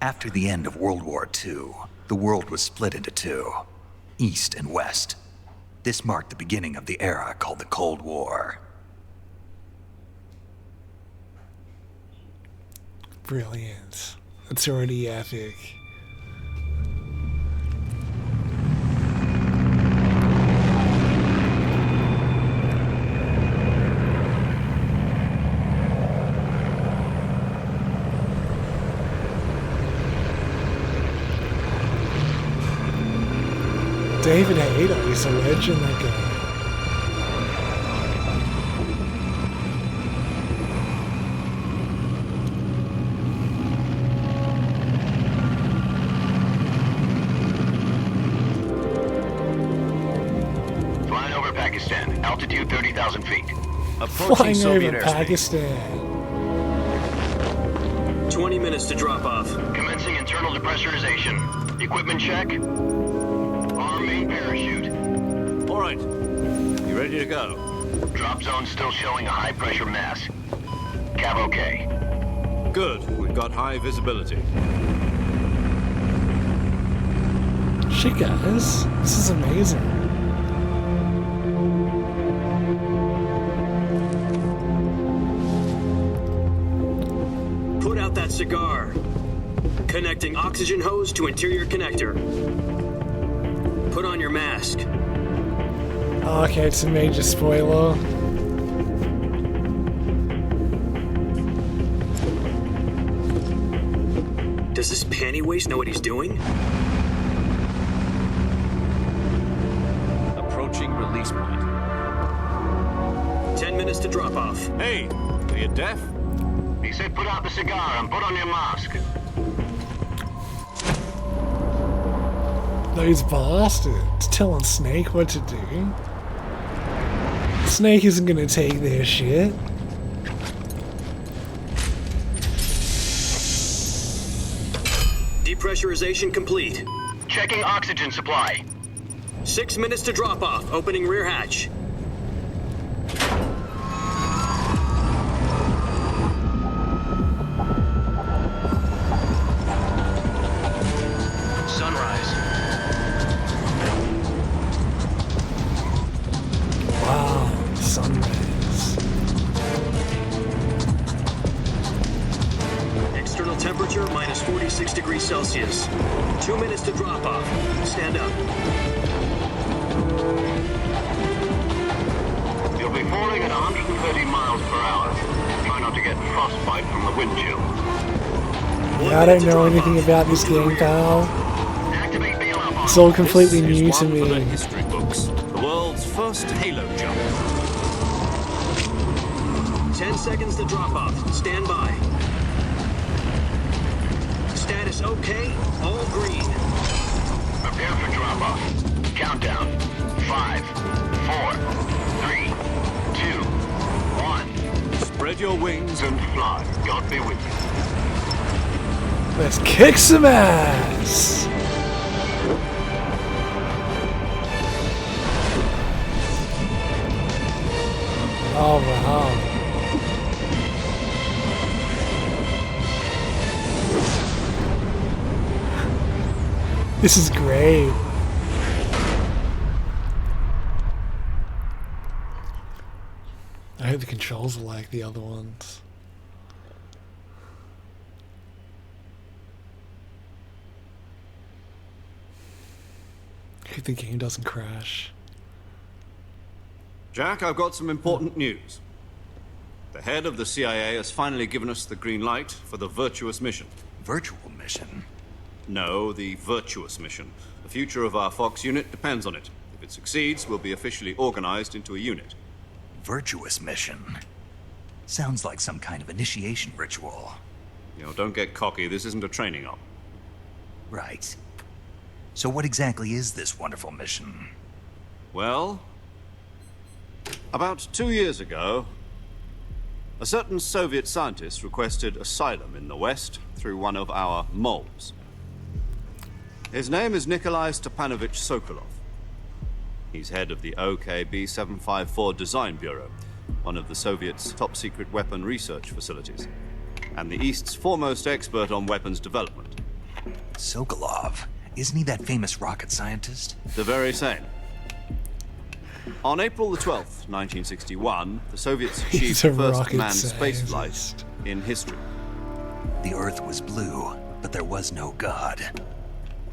After the end of World War II, the world was split into two, East and West. This marked the beginning of the era called the Cold War. Brilliant. That's already epic. David Hayter is a legend, that guy. Flying over Pakistan, altitude 30,000 feet. Approaching Flying Soviet over airspace. Pakistan. 20 minutes to drop off. Commencing internal depressurization. Equipment check. Arm main parachute. All right. You ready to go? Drop zone still showing a high pressure mass. Cav okay. Good. We've got high visibility. Shit, guys. This is amazing. Put out that cigar. Connecting oxygen hose to interior connector. Put on your mask. Okay, it's a major spoiler. Does this panty waste know what he's doing? Approaching release point. 10 minutes to drop off. Hey, are you deaf? He said put out the cigar and put on your mask. Those bastards telling Snake what to do. Snake isn't gonna take their shit. Depressurization complete. Checking oxygen supply. 6 minutes to drop off. Opening rear hatch. Sunrise. Wow, sunrise. External temperature minus 46 degrees Celsius. 2 minutes to drop off. Stand up. You'll be falling at 130 miles per hour. Try not to get frostbite from the wind chill. Yeah, I don't know anything about this game, pal. Activate bailout. It's all completely This is new to one for the me. history books. The world's first halo jump. 10 seconds to drop off. Stand by. Status okay. All green. Prepare for drop off. Countdown. 5, 4, 3, 2, 1. Spread your wings And fly. God be with you. Let's kick some ass! Oh wow. This is great. I hope the controls are like the other ones. I hope the game doesn't crash. Jack, I've got some important news. The head of the CIA has finally given us the green light for the virtuous mission. Virtual mission? No, the virtuous mission. The future of our Fox unit depends on it. If it succeeds, we'll be officially organized into a unit. Virtuous mission? Sounds like some kind of initiation ritual. You know, don't get cocky. This isn't a training op. Right. So what exactly is this wonderful mission? Well, about 2 years ago, a certain Soviet scientist requested asylum in the West through one of our moles. His name is Nikolai Stepanovich Sokolov. He's head of the OKB 754 Design Bureau, one of the Soviets' top-secret weapon research facilities, and the East's foremost expert on weapons development. Sokolov. Isn't he that famous rocket scientist? The very same. On April the 12th, 1961, the Soviets achieved He's a the first rocket manned spaceflight scientist. in history. The Earth was blue, but there was no God.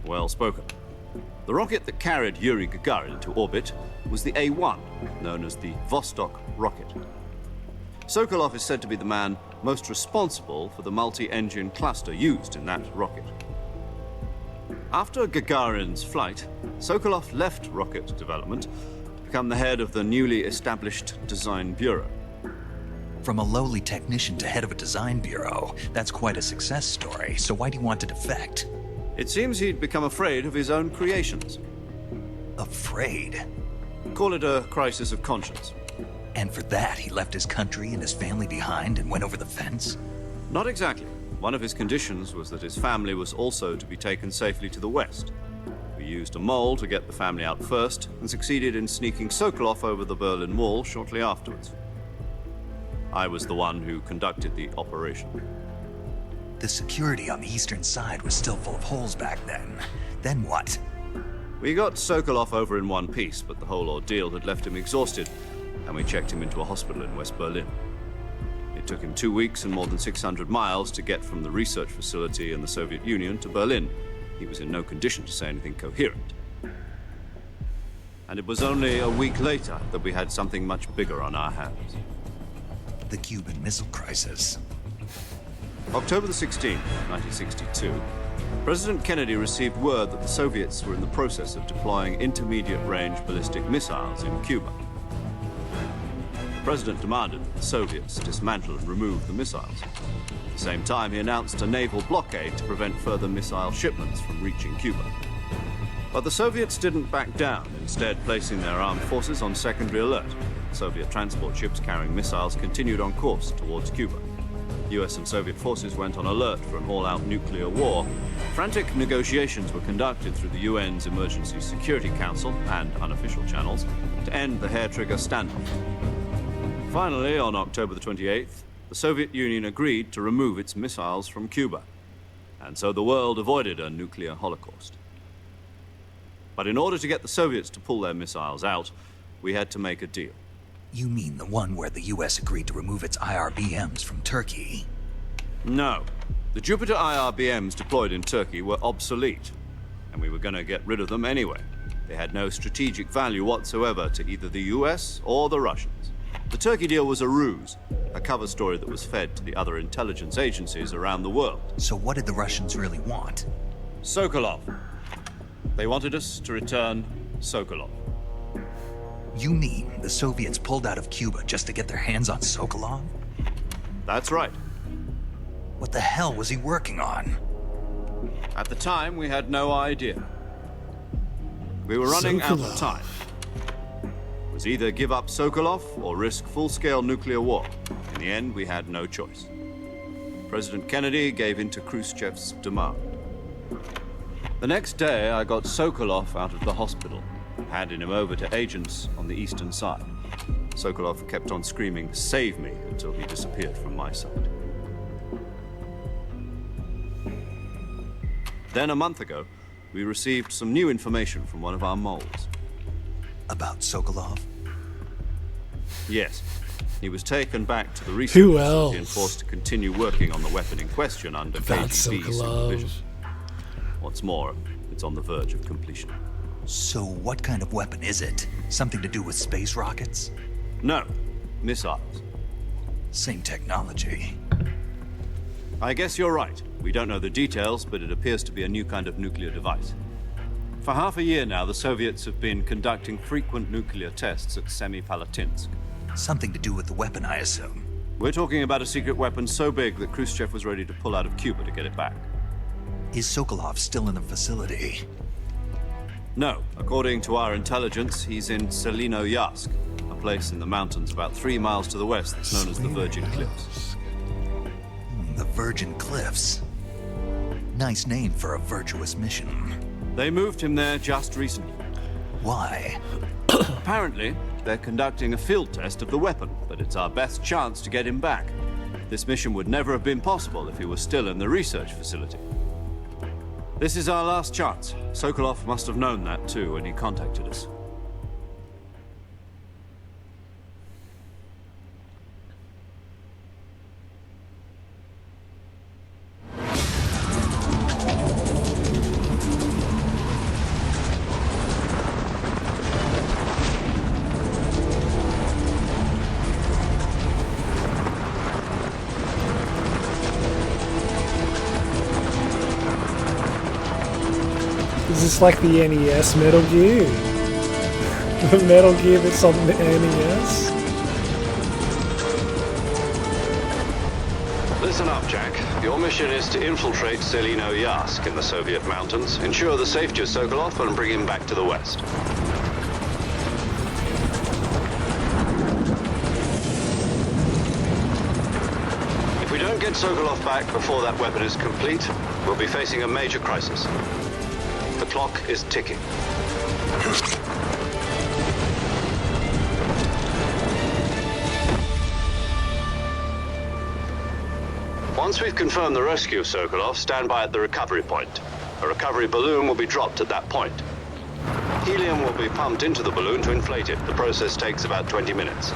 Well spoken. The rocket that carried Yuri Gagarin to orbit was the A-1, known as the Vostok rocket. Sokolov is said to be the man most responsible for the multi-engine cluster used in that rocket. After Gagarin's flight, Sokolov left rocket development to become the head of the newly established Design Bureau. From a lowly technician to head of a design bureau, that's quite a success story, so why'd he want to defect? It seems he'd become afraid of his own creations. Afraid? Call it a crisis of conscience. And for that, he left his country and his family behind and went over the fence? Not exactly. One of his conditions was that his family was also to be taken safely to the west. We used a mole to get the family out first and succeeded in sneaking Sokolov over the Berlin Wall shortly afterwards. I was the one who conducted the operation. The security on the eastern side was still full of holes back then. Then what? We got Sokolov over in one piece, but the whole ordeal had left him exhausted, and we checked him into a hospital in West Berlin. It took him 2 weeks and more than 600 miles to get from the research facility in the Soviet Union to Berlin. He was in no condition to say anything coherent. And it was only a week later that we had something much bigger on our hands. The Cuban Missile Crisis. October the 16th, 1962, President Kennedy received word that the Soviets were in the process of deploying intermediate-range ballistic missiles in Cuba. The President demanded that the Soviets dismantle and remove the missiles. At the same time, he announced a naval blockade to prevent further missile shipments from reaching Cuba. But the Soviets didn't back down, instead placing their armed forces on secondary alert. Soviet transport ships carrying missiles continued on course towards Cuba. US and Soviet forces went on alert for an all-out nuclear war. Frantic negotiations were conducted through the UN's Emergency Security Council and unofficial channels to end the hair-trigger standoff. Finally, on October the 28th, the Soviet Union agreed to remove its missiles from Cuba, and so the world avoided a nuclear holocaust. But in order to get the Soviets to pull their missiles out, we had to make a deal. You mean the one where the US agreed to remove its IRBMs from Turkey? No. The Jupiter IRBMs deployed in Turkey were obsolete, and we were going to get rid of them anyway. They had no strategic value whatsoever to either the US or the Russians. The Turkey deal was a ruse, a cover story that was fed to the other intelligence agencies around the world. So what did the Russians really want? Sokolov. They wanted us to return Sokolov. You mean the Soviets pulled out of Cuba just to get their hands on Sokolov? That's right. What the hell was he working on? At the time, we had no idea. We were running out of time. It was either give up Sokolov or risk full-scale nuclear war. In the end, we had no choice. President Kennedy gave in to Khrushchev's demand. The next day, I got Sokolov out of the hospital, handing him over to agents on the eastern side. Sokolov kept on screaming, "Save me," until he disappeared from my sight. Then a month ago, we received some new information from one of our moles. About Sokolov? Yes. He was taken back to the research Who facility and else? forced to continue working on the weapon in question under About KGB Sokolov. supervision. What's more, it's on the verge of completion. So what kind of weapon is it? Something to do with space rockets? No, missiles. Same technology. I guess you're right. We don't know the details, but it appears to be a new kind of nuclear device. For half a year now, the Soviets have been conducting frequent nuclear tests at Semipalatinsk. Something to do with the weapon, I assume. We're talking about a secret weapon so big that Khrushchev was ready to pull out of Cuba to get it back. Is Sokolov still in the facility? No, according to our intelligence, he's in Selinoyarsk, a place in the mountains about 3 miles to the west that's known as the Virgin Cliffs. The Virgin Cliffs. Nice name for a virtuous mission. They moved him there just recently. Why? Apparently, they're conducting a field test of the weapon, but it's our best chance to get him back. This mission would never have been possible if he was still in the research facility. This is our last chance. Sokolov must have known that too when he contacted us. Is this like the NES Metal Gear? The Metal Gear that's on the NES? Listen up, Jack. Your mission is to infiltrate Selino Yask in the Soviet mountains, ensure the safety of Sokolov, and bring him back to the West. If we don't get Sokolov back before that weapon is complete, we'll be facing a major crisis. The clock is ticking. Once we've confirmed the rescue of Sokolov, stand by at the recovery point. A recovery balloon will be dropped at that point. Helium will be pumped into the balloon to inflate it. The process takes about 20 minutes.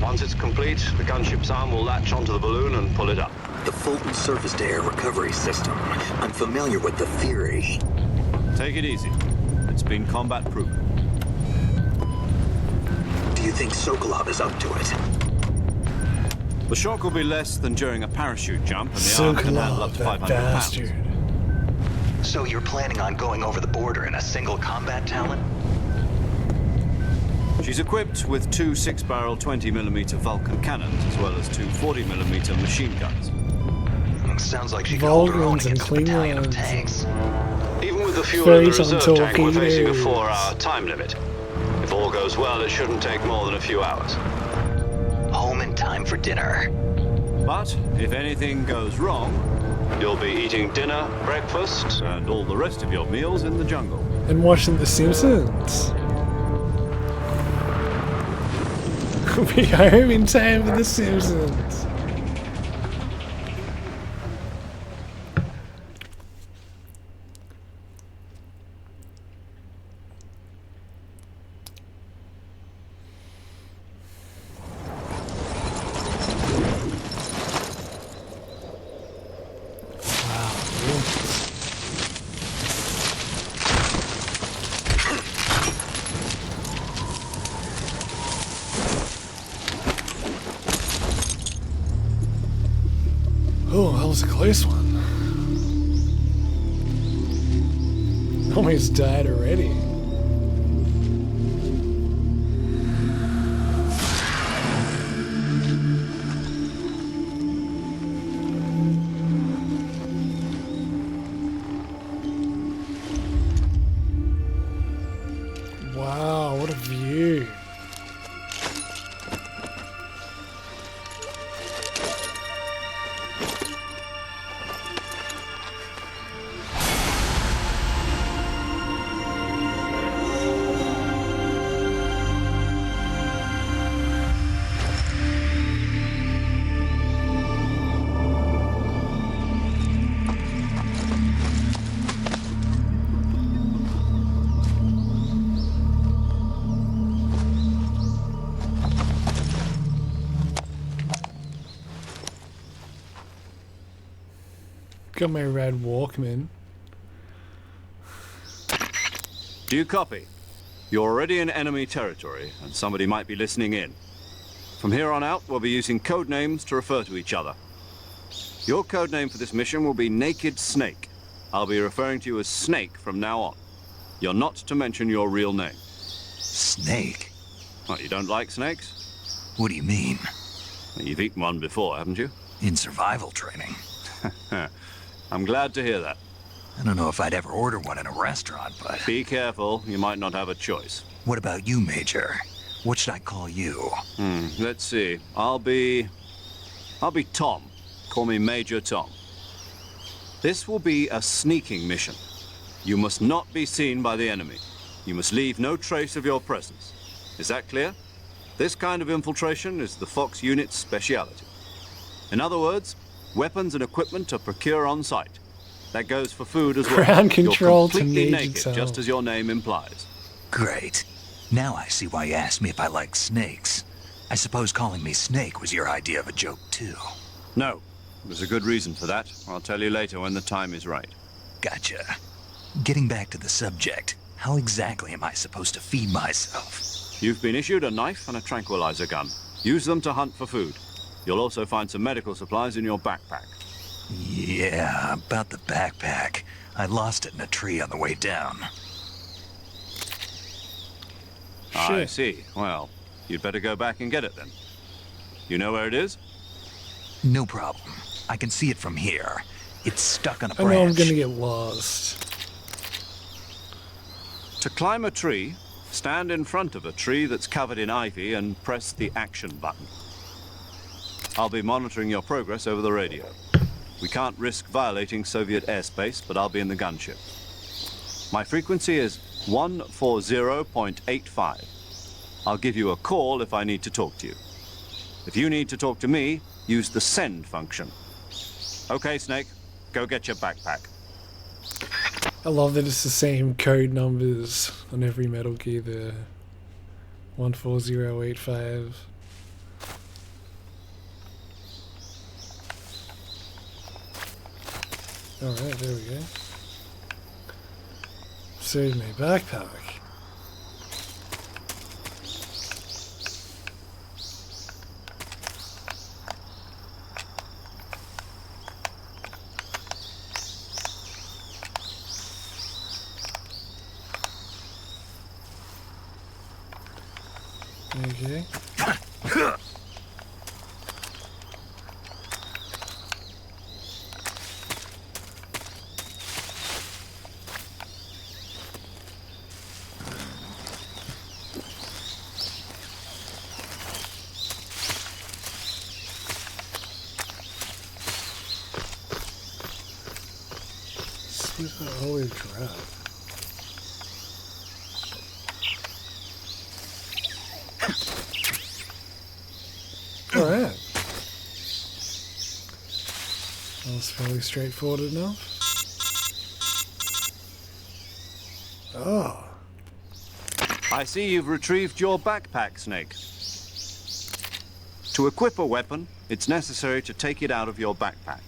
Once it's complete, the gunship's arm will latch onto the balloon and pull it up. The Fulton surface-to-air recovery system. I'm familiar with the theory. Take it easy. It's been combat proven. Do you think Sokolov is up to it? The shock will be less than during a parachute jump, and the arm can handle up Sokolov, to that 500 bastard. pounds. So you're planning on going over the border in a single combat talon? She's equipped with two 6-barrel 20mm Vulcan cannons, as well as two 40mm machine guns. Sounds like she can hold her own Vulcans and against a battalion of Klingons. tanks. Even with the fuel in the Phase on reserve tank, we're facing a torpedoes. 4-hour time limit. If all goes well, it shouldn't take more than a few hours. Home in time for dinner. But if anything goes wrong, You'll be eating dinner, breakfast, and all the rest of your meals in the jungle. And watching The Simpsons. Be home in time for The Simpsons. Oh, that was a close one. Almost died already. Wow, what a view. Got my red Walkman. Do you copy? You're already in enemy territory, and somebody might be listening in. From here on out, we'll be using code names to refer to each other. Your code name for this mission will be Naked Snake. I'll be referring to you as Snake from now on. You're not to mention your real name. Snake? What, you don't like snakes? What do you mean? Well, you've eaten one before, haven't you? In survival training. I'm glad to hear that. I don't know if I'd ever order one in a restaurant, but... Be careful, you might not have a choice. What about you, Major? What should I call you? Let's see. I'll be Tom. Call me Major Tom. This will be a sneaking mission. You must not be seen by the enemy. You must leave no trace of your presence. Is that clear? This kind of infiltration is the Fox unit's speciality. In other words, weapons and equipment are procure on site. That goes for food as well. Ground control to You're completely Major naked, Tom. just as your name implies. Great. Now I see why you asked me if I like snakes. I suppose calling me Snake was your idea of a joke, too. No, there's a good reason for that. I'll tell you later when the time is right. Gotcha. Getting back to the subject, how exactly am I supposed to feed myself? You've been issued a knife and a tranquilizer gun. Use them to hunt for food. You'll also find some medical supplies in your backpack. Yeah, about the backpack. I lost it in a tree on the way down. I Shit. see. Well, you'd better go back and get it then. You know where it is? No problem. I can see it from here. It's stuck on a I branch. know I'm gonna get lost. To climb a tree, stand in front of a tree that's covered in ivy and press the action button. I'll be monitoring your progress over the radio. We can't risk violating Soviet airspace, but I'll be in the gunship. My frequency is 140.85. I'll give you a call if I need to talk to you. If you need to talk to me, use the send function. Okay, Snake, go get your backpack. I love that it's the same code numbers on every Metal Gear there. 14085. Alright, there we go. Save my backpack. Okay. Split the holy crap. Alright. That was fairly straightforward enough. Oh. I see you've retrieved your backpack, Snake. To equip a weapon, it's necessary to take it out of your backpack.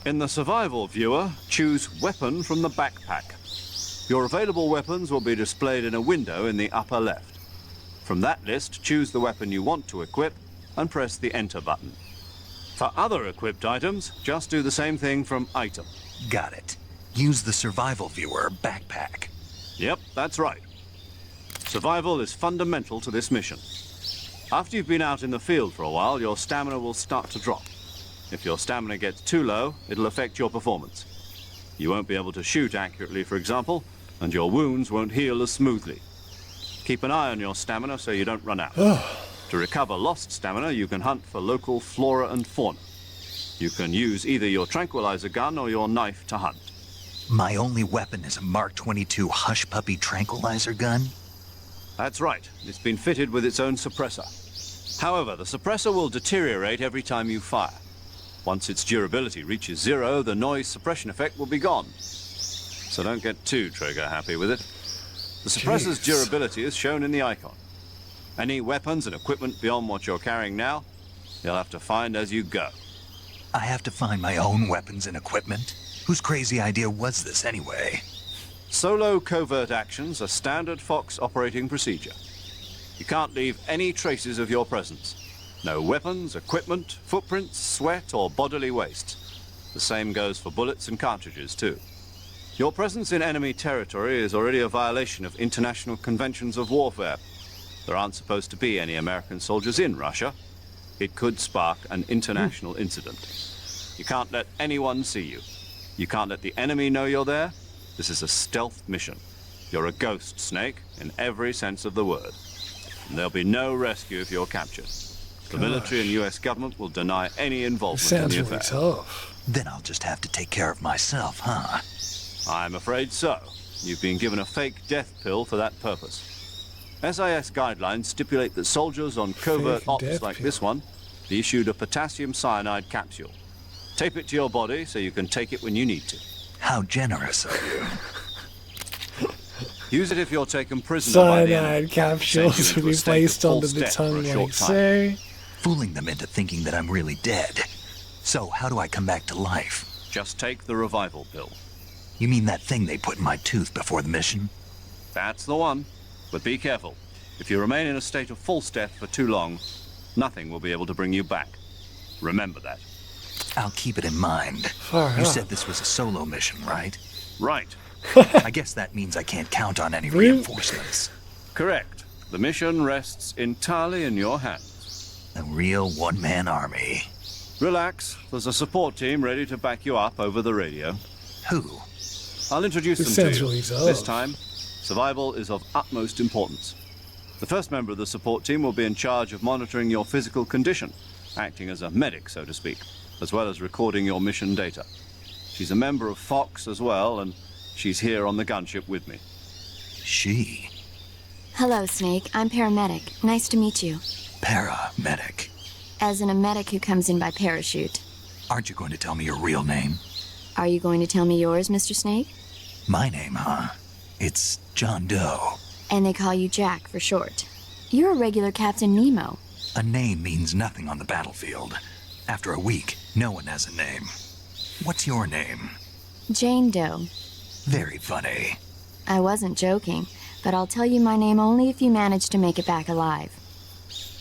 In the survival viewer, choose Weapon from the backpack. Your available weapons will be displayed in a window in the upper left. From that list, choose the weapon you want to equip and press the Enter button. For other equipped items, just do the same thing from Item. Got it. Use the survival viewer backpack. Yep, that's right. Survival is fundamental to this mission. After you've been out in the field for a while, your stamina will start to drop. If your stamina gets too low, it'll affect your performance. You won't be able to shoot accurately, for example, and your wounds won't heal as smoothly. Keep an eye on your stamina so you don't run out. To recover lost stamina, you can hunt for local flora and fauna. You can use either your tranquilizer gun or your knife to hunt. My only weapon is a Mark 22 Hush Puppy tranquilizer gun? That's right. It's been fitted with its own suppressor. However, the suppressor will deteriorate every time you fire. Once its durability reaches 0, the noise suppression effect will be gone. So don't get too trigger happy with it. The suppressor's durability is shown in the icon. Any weapons and equipment beyond what you're carrying now, you'll have to find as you go. I have to find my own weapons and equipment? Whose crazy idea was this anyway? Solo covert actions are standard Fox operating procedure. You can't leave any traces of your presence. No weapons, equipment, footprints, sweat, or bodily waste. The same goes for bullets and cartridges, too. Your presence in enemy territory is already a violation of international conventions of warfare. There aren't supposed to be any American soldiers in Russia. It could spark an international incident. You can't let anyone see you. You can't let the enemy know you're there. This is a stealth mission. You're a ghost, Snake, in every sense of the word. And there'll be no rescue if you're captured. The military and US government will deny any involvement in Sounds the really affair. tough. Then I'll just have to take care of myself, huh? I'm afraid so. You've been given a fake death pill for that purpose. SIS guidelines stipulate that soldiers on covert Fake ops death like pill. this one be issued a potassium cyanide capsule. Tape it to your body so you can take it when you need to. How generous of you. Use it if you're taken prisoner by the enemy. Cyanide capsules Send to you into a be state of placed full onto the step for a tongue short like time. so. Fooling them into thinking that I'm really dead. So, how do I come back to life? Just take the revival pill. You mean that thing they put in my tooth before the mission? That's the one. But be careful. If you remain in a state of full step for too long, nothing will be able to bring you back. Remember that. I'll keep it in mind. Far You out. said this was a solo mission, right? Right. I guess that means I can't count on any Really? reinforcements. Correct. The mission rests entirely in your hands. A real one-man army. Relax. There's a support team ready to back you up over the radio. Who? I'll introduce This them to sounds you. really tough. This time, survival is of utmost importance. The first member of the support team will be in charge of monitoring your physical condition, acting as a medic, so to speak, as well as recording your mission data. She's a member of Fox as well, and she's here on the gunship with me. She. Hello, Snake. I'm paramedic. Nice to meet you. Paramedic. As in a medic who comes in by parachute. Aren't you going to tell me your real name? Are you going to tell me yours, Mr. Snake? My name, huh? It's John Doe. And they call you Jack for short. You're a regular Captain Nemo. A name means nothing on the battlefield. After a week, no one has a name. What's your name? Jane Doe. Very funny. I wasn't joking, but I'll tell you my name only if you manage to make it back alive.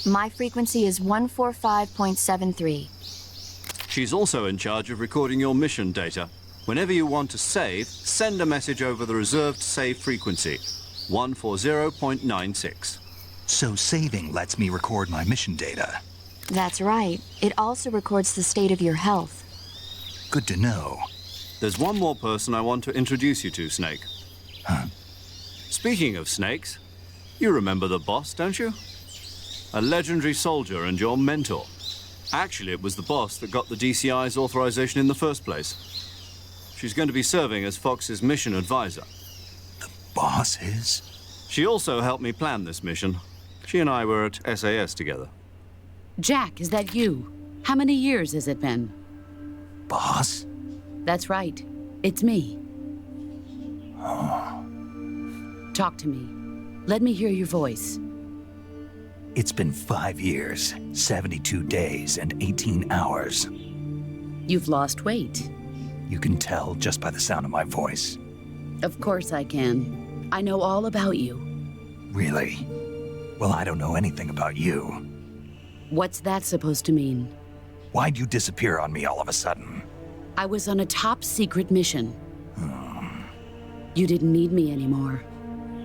My frequency is 145.73. She's also in charge of recording your mission data. Whenever you want to save, send a message over the reserved save frequency, 140.96. So saving lets me record my mission data. That's right. It also records the state of your health. Good to know. There's one more person I want to introduce you to, Snake. Huh? Speaking of snakes, you remember the boss, don't you? A legendary soldier and your mentor. Actually, it was the boss that got the DCI's authorization in the first place. She's going to be serving as Fox's mission advisor. Boss is? She also helped me plan this mission. She and I were at SAS together. Jack, is that you? How many years has it been? Boss? That's right. It's me. Talk to me. Let me hear your voice. It's been 5 years, 72 days, and 18 hours. You've lost weight. You can tell just by the sound of my voice. Of course I can. I know all about you. Really? Well, I don't know anything about you. What's that supposed to mean? Why'd you disappear on me all of a sudden? I was on a top secret mission. You didn't need me anymore.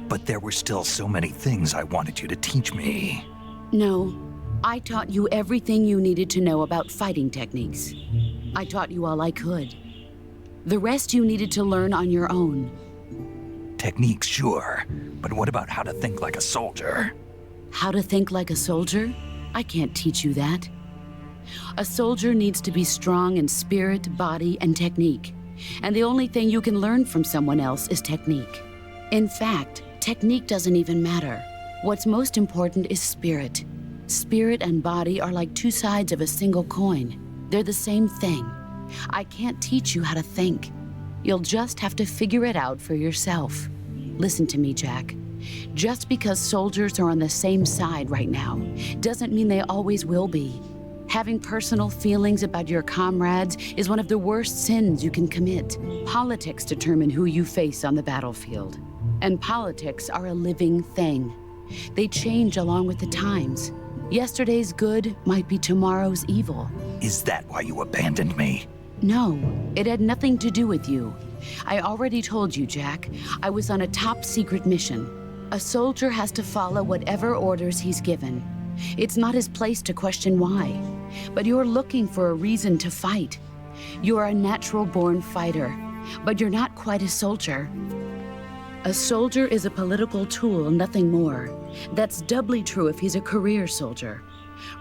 But there were still so many things I wanted you to teach me. No, I taught you everything you needed to know about fighting techniques. I taught you all I could. The rest you needed to learn on your own. Techniques, sure. But what about how to think like a soldier? How to think like a soldier? I can't teach you that. A soldier needs to be strong in spirit, body, and technique. And the only thing you can learn from someone else is technique. In fact, technique doesn't even matter. What's most important is spirit. Spirit and body are like two sides of a single coin. They're the same thing. I can't teach you how to think. You'll just have to figure it out for yourself. Listen to me, Jack. Just because soldiers are on the same side right now doesn't mean they always will be. Having personal feelings about your comrades is one of the worst sins you can commit. Politics determine who you face on the battlefield. And politics are a living thing. They change along with the times. Yesterday's good might be tomorrow's evil. Is that why you abandoned me? No, it had nothing to do with you. I already told you, Jack. I was on a top secret mission. A soldier has to follow whatever orders he's given. It's not his place to question why. But you're looking for a reason to fight. You're a natural-born fighter, but you're not quite a soldier. A soldier is a political tool, nothing more. That's doubly true if he's a career soldier.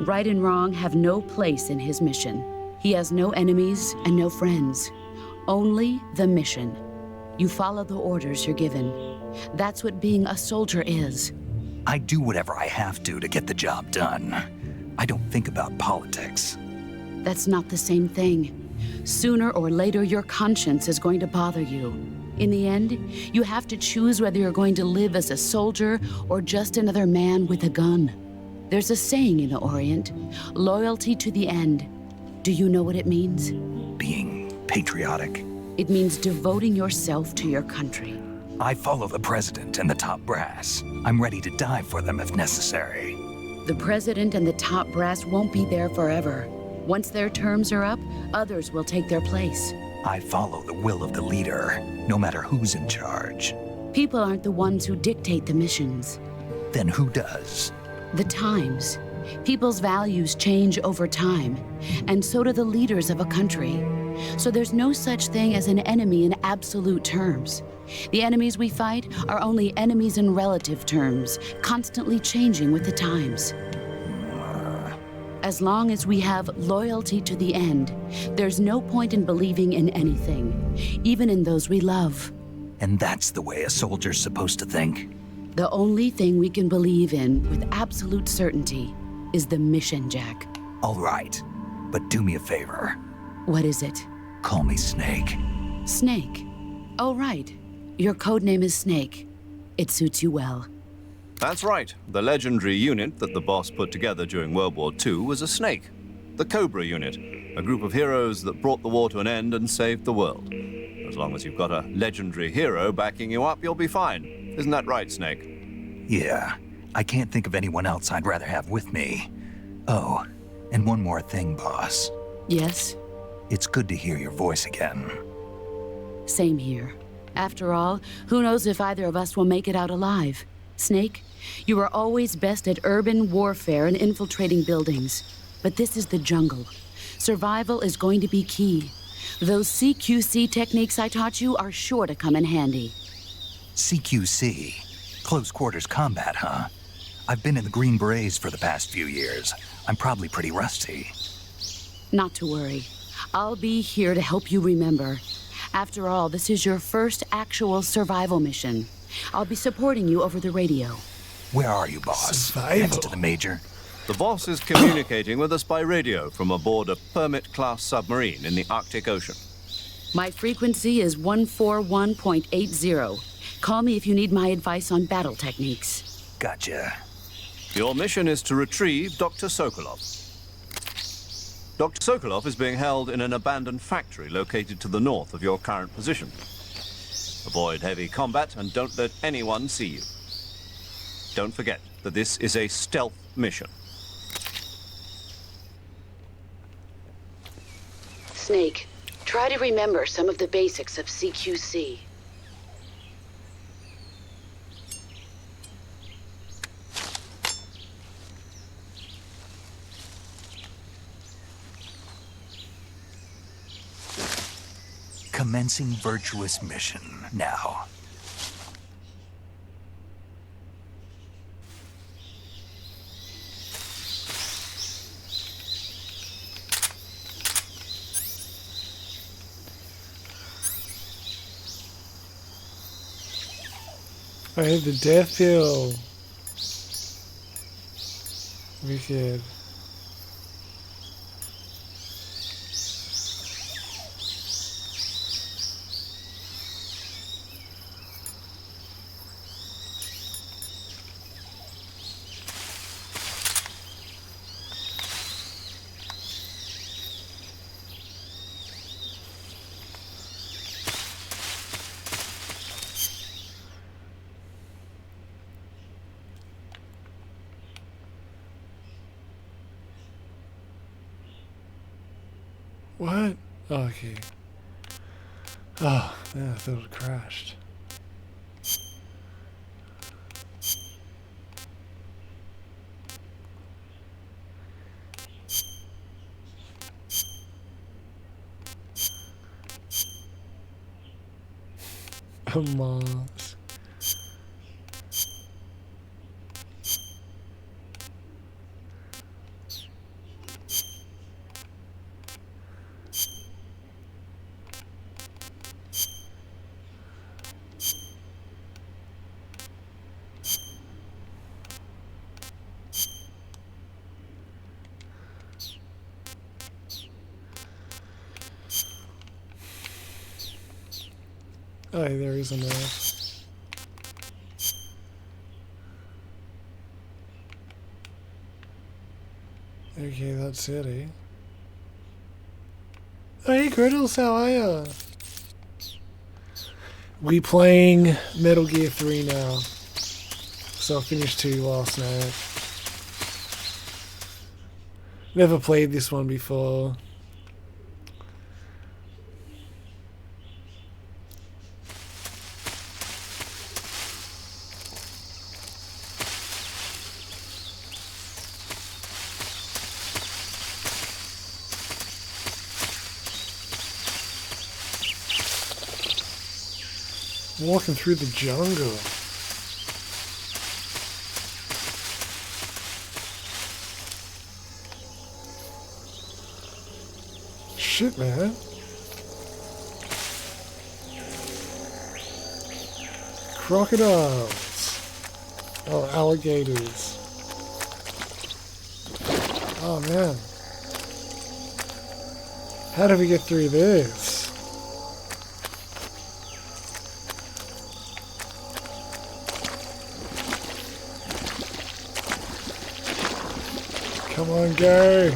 Right and wrong have no place in his mission. He has no enemies and no friends. Only the mission. You follow the orders you're given. That's what being a soldier is. I do whatever I have to get the job done. I don't think about politics. That's not the same thing. Sooner or later, your conscience is going to bother you. In the end, you have to choose whether you're going to live as a soldier or just another man with a gun. There's a saying in the Orient, loyalty to the end. Do you know what it means? Being patriotic. It means devoting yourself to your country. I follow the president and the top brass. I'm ready to die for them if necessary. The president and the top brass won't be there forever. Once their terms are up, others will take their place. I follow the will of the leader, no matter who's in charge. People aren't the ones who dictate the missions. Then who does? The times. People's values change over time, and so do the leaders of a country. So there's no such thing as an enemy in absolute terms. The enemies we fight are only enemies in relative terms, constantly changing with the times. As long as we have loyalty to the end, there's no point in believing in anything, even in those we love. And that's the way a soldier's supposed to think? The only thing we can believe in with absolute certainty is the mission, Jack. All right, but do me a favor. What is it? Call me Snake. Snake. Oh, right. Your code name is Snake. It suits you well. That's right. The legendary unit that the boss put together during World War II was a snake. The Cobra unit, a group of heroes that brought the war to an end and saved the world. As long as you've got a legendary hero backing you up, you'll be fine. Isn't that right, Snake? Yeah, I can't think of anyone else I'd rather have with me. Oh, and one more thing, boss. Yes? It's good to hear your voice again. Same here. After all, who knows if either of us will make it out alive? Snake, you are always best at urban warfare and infiltrating buildings. But this is the jungle. Survival is going to be key. Those CQC techniques I taught you are sure to come in handy. CQC? Close quarters combat, huh? I've been in the Green Berets for the past few years. I'm probably pretty rusty. Not to worry. I'll be here to help you remember. After all, this is your first actual survival mission. I'll be supporting you over the radio. Where are you, boss? Survival. Next to the Major? The boss is communicating with us by radio from aboard a Permit-class submarine in the Arctic Ocean. My frequency is 141.80. Call me if you need my advice on battle techniques. Gotcha. Your mission is to retrieve Dr. Sokolov. Dr. Sokolov is being held in an abandoned factory located to the north of your current position. Avoid heavy combat and don't let anyone see you. Don't forget that this is a stealth mission. Snake, try to remember some of the basics of CQC. Commencing virtuous mission now. I have the death pill. Wicked. What? Oh, okay. Oh, yeah, I thought it crashed. Moss. Oh, there is a nerve. Okay, that's it, eh? Oh, hey, Griddles, how are ya? We playing Metal Gear 3 now. So I finished 2 last night. Never played this one before. Walking through the jungle. Shit, man. Crocodiles. Oh, alligators. Oh, man. How do we get through this? Come on, go!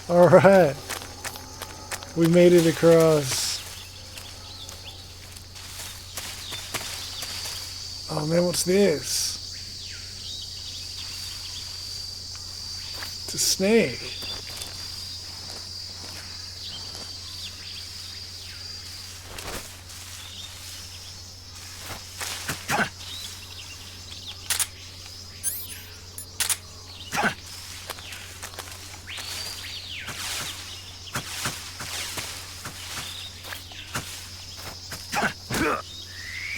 Alright. We made it across. Oh man, what's this? It's a snake.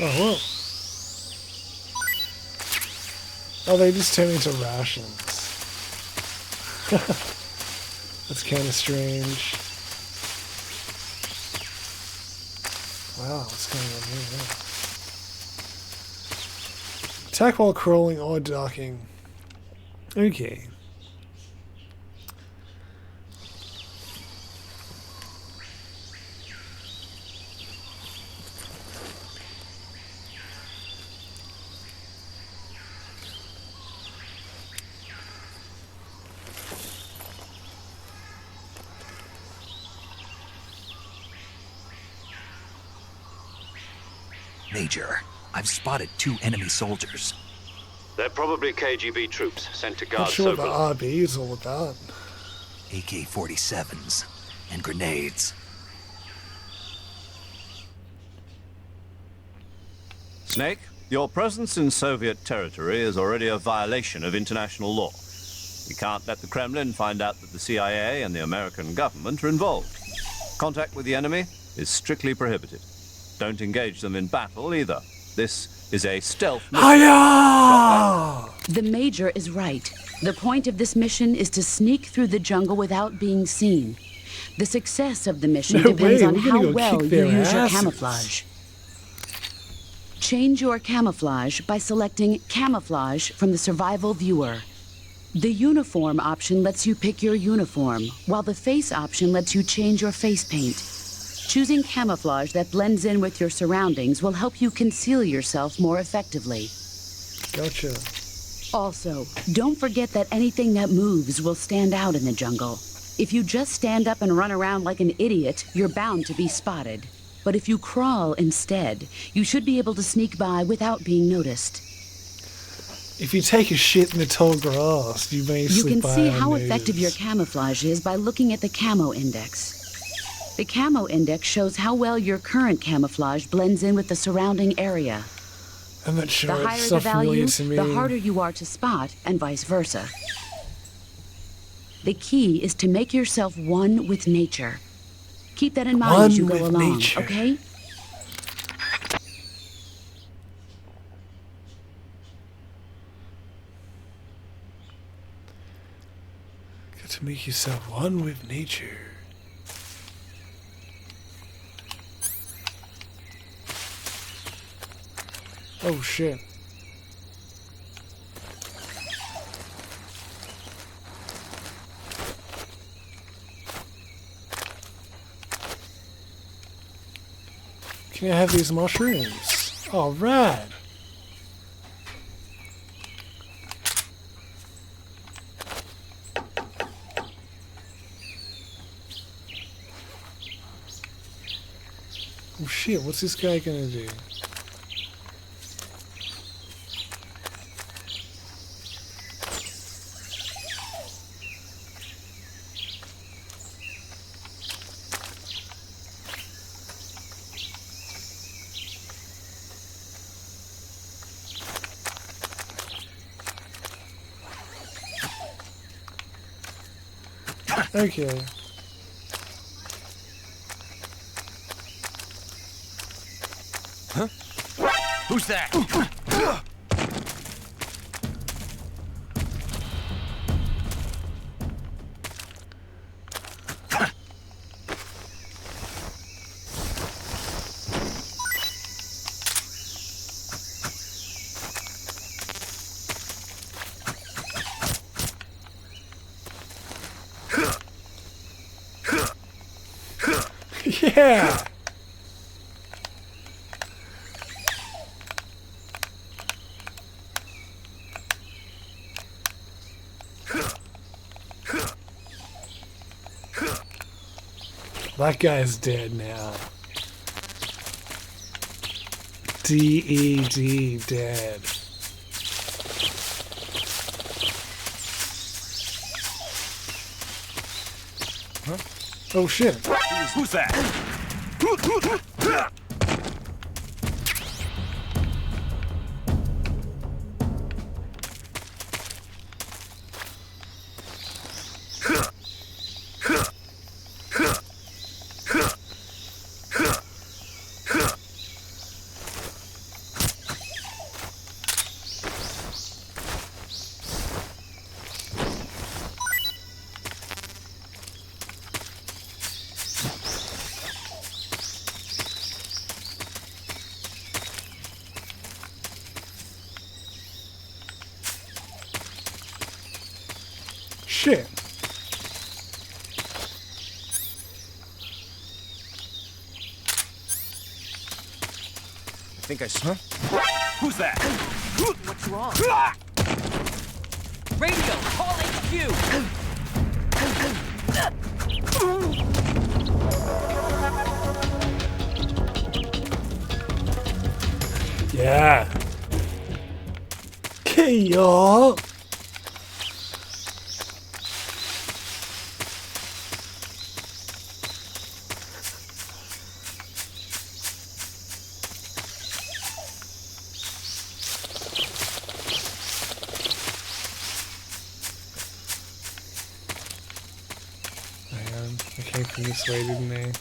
Oh, whoa. Oh, they just turn into rations. That's kind of strange. Wow, what's going on here? Attack while crawling or ducking. Okay. Major, I've spotted 2 enemy soldiers. They're probably KGB troops sent to Not guard sure what the Sokolov. RB is all about. AK-47s and grenades. Snake, your presence in Soviet territory is already a violation of international law. We can't let the Kremlin find out that the CIA and the American government are involved. Contact with the enemy is strictly prohibited. Don't engage them in battle either. This is a stealth mission. Hiya! The Major is right. The point of this mission is to sneak through the jungle without being seen. The success of the mission No depends way, on we're gonna how go well kick you their use your asses. camouflage. Change your camouflage by selecting Camouflage from the Survival Viewer. The Uniform option lets you pick your uniform, while the Face option lets you change your face paint. Choosing camouflage that blends in with your surroundings will help you conceal yourself more effectively. Gotcha. Also, don't forget that anything that moves will stand out in the jungle. If you just stand up and run around like an idiot, you're bound to be spotted. But if you crawl instead, you should be able to sneak by without being noticed. If you take a shit in the tall grass, you may You slip can by see how unnoticed. effective your camouflage is by looking at the Camo Index. The Camo Index shows how well your current camouflage blends in with the surrounding area. I'm not The sure, it's higher so the value, familiar to me. the harder you are to spot, and vice versa. The key is to make yourself one with nature. Keep that in mind One as you go with along, nature. okay? Got to make yourself one with nature. Oh shit. Can I have these mushrooms? Oh, rad. Oh shit, what's this guy gonna do? Okay. Who's that? Yeah! That guy's dead now. D-E-D, dead. Huh? Oh shit. Who's that? Shit. I think I saw. Who's that? What's wrong? Radio, call HQ! Yeah. Okay, y'all. I came from this way, didn't I?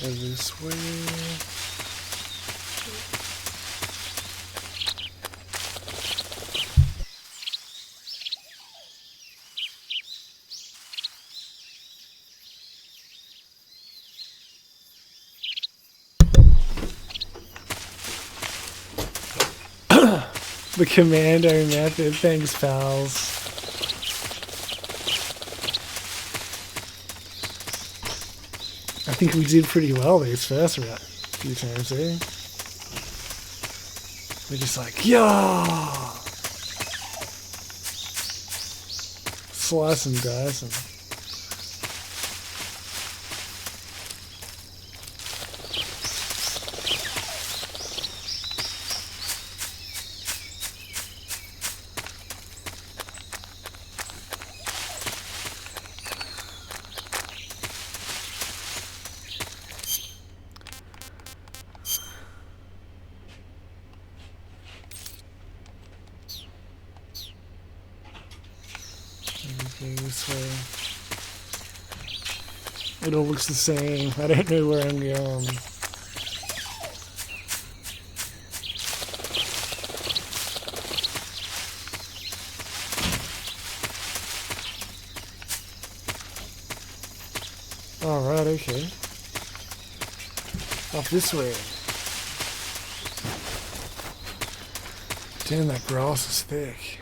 This way. The commando method, thanks pals. I think we did pretty well these first few times, eh? We're just like, yeah! Slice and dice and... This way. It all looks the same. I don't know where I'm going. Alright, okay. Up this way. Damn, that grass is thick.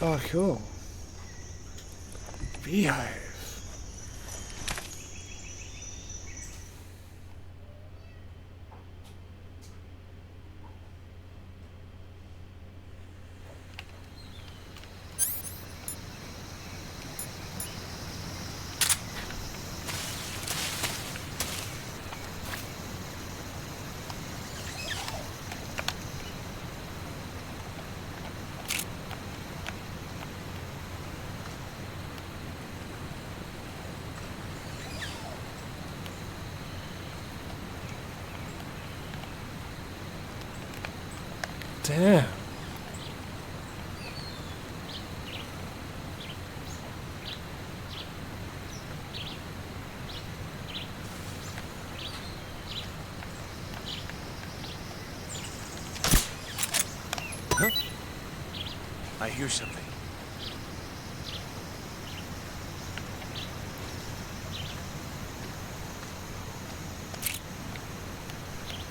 Oh, cool. Beehive. Damn. Huh? I hear something.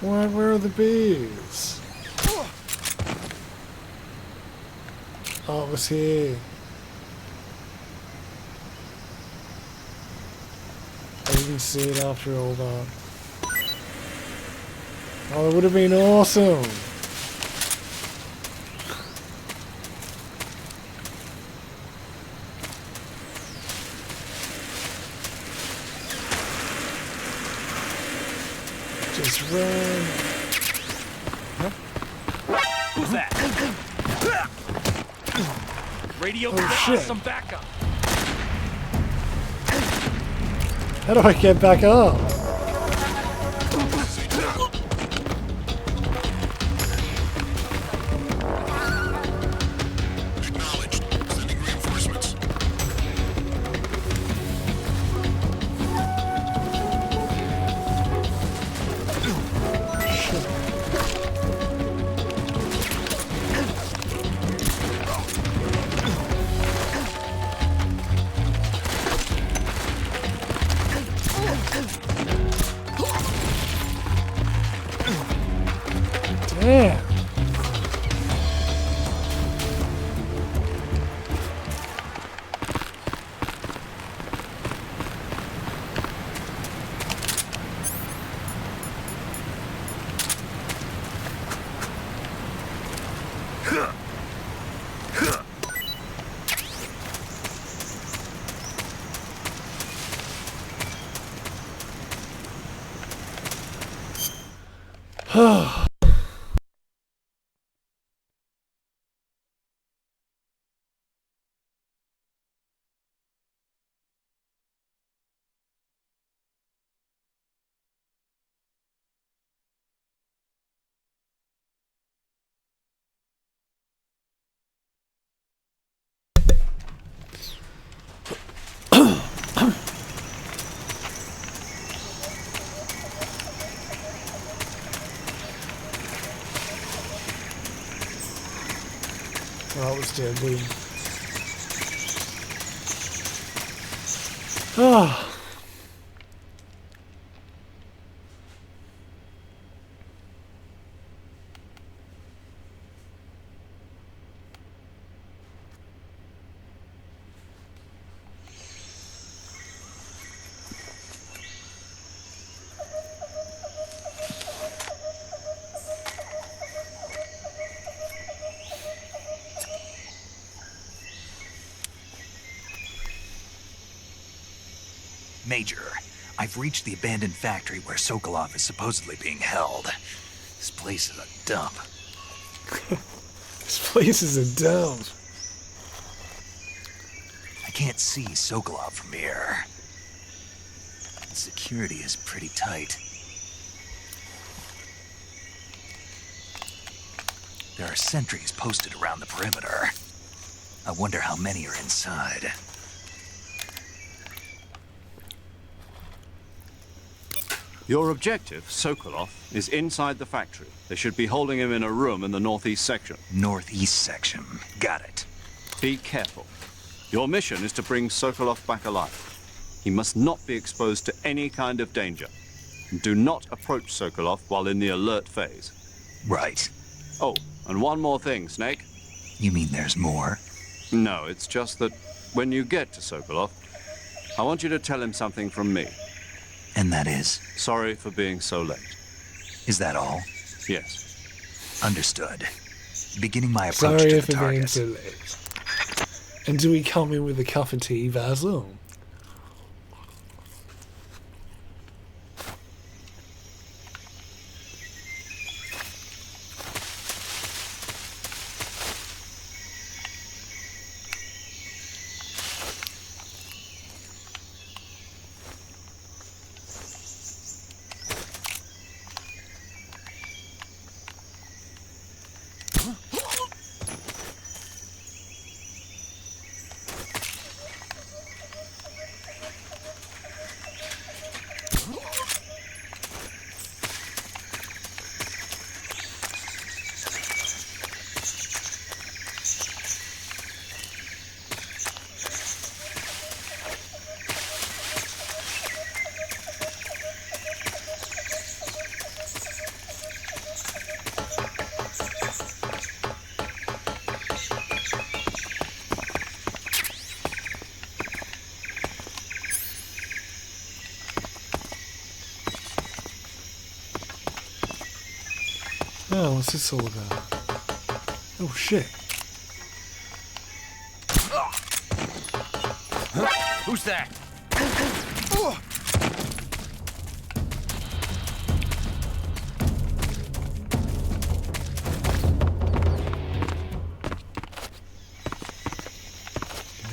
What? Where are the bees? Oh, it was here. I didn't see it after all that. Oh, it would have been awesome. Just run. Huh? Who's that? Radio, shit. some backup. How do I get back up? Acknowledged. Sending reinforcements. Damn. That was deadly. Ah. Major, I've reached the abandoned factory where Sokolov is supposedly being held. This place is a dump. This place is a dump. I can't see Sokolov from here. Security is pretty tight. There are sentries posted around the perimeter. I wonder how many are inside. Your objective, Sokolov, is inside the factory. They should be holding him in a room in the northeast section. Northeast section. Got it. Be careful. Your mission is to bring Sokolov back alive. He must not be exposed to any kind of danger. Do not approach Sokolov while in the alert phase. Right. Oh, and one more thing, Snake. You mean there's more? No, it's just that when you get to Sokolov, I want you to tell him something from me. And that is? Sorry for being so late. Is that all? Yes. Understood. Beginning my approach Sorry to the for being target. so late. And do we come in with a cup of tea, Basil? Oh, what's this all about? Oh shit. Who's that?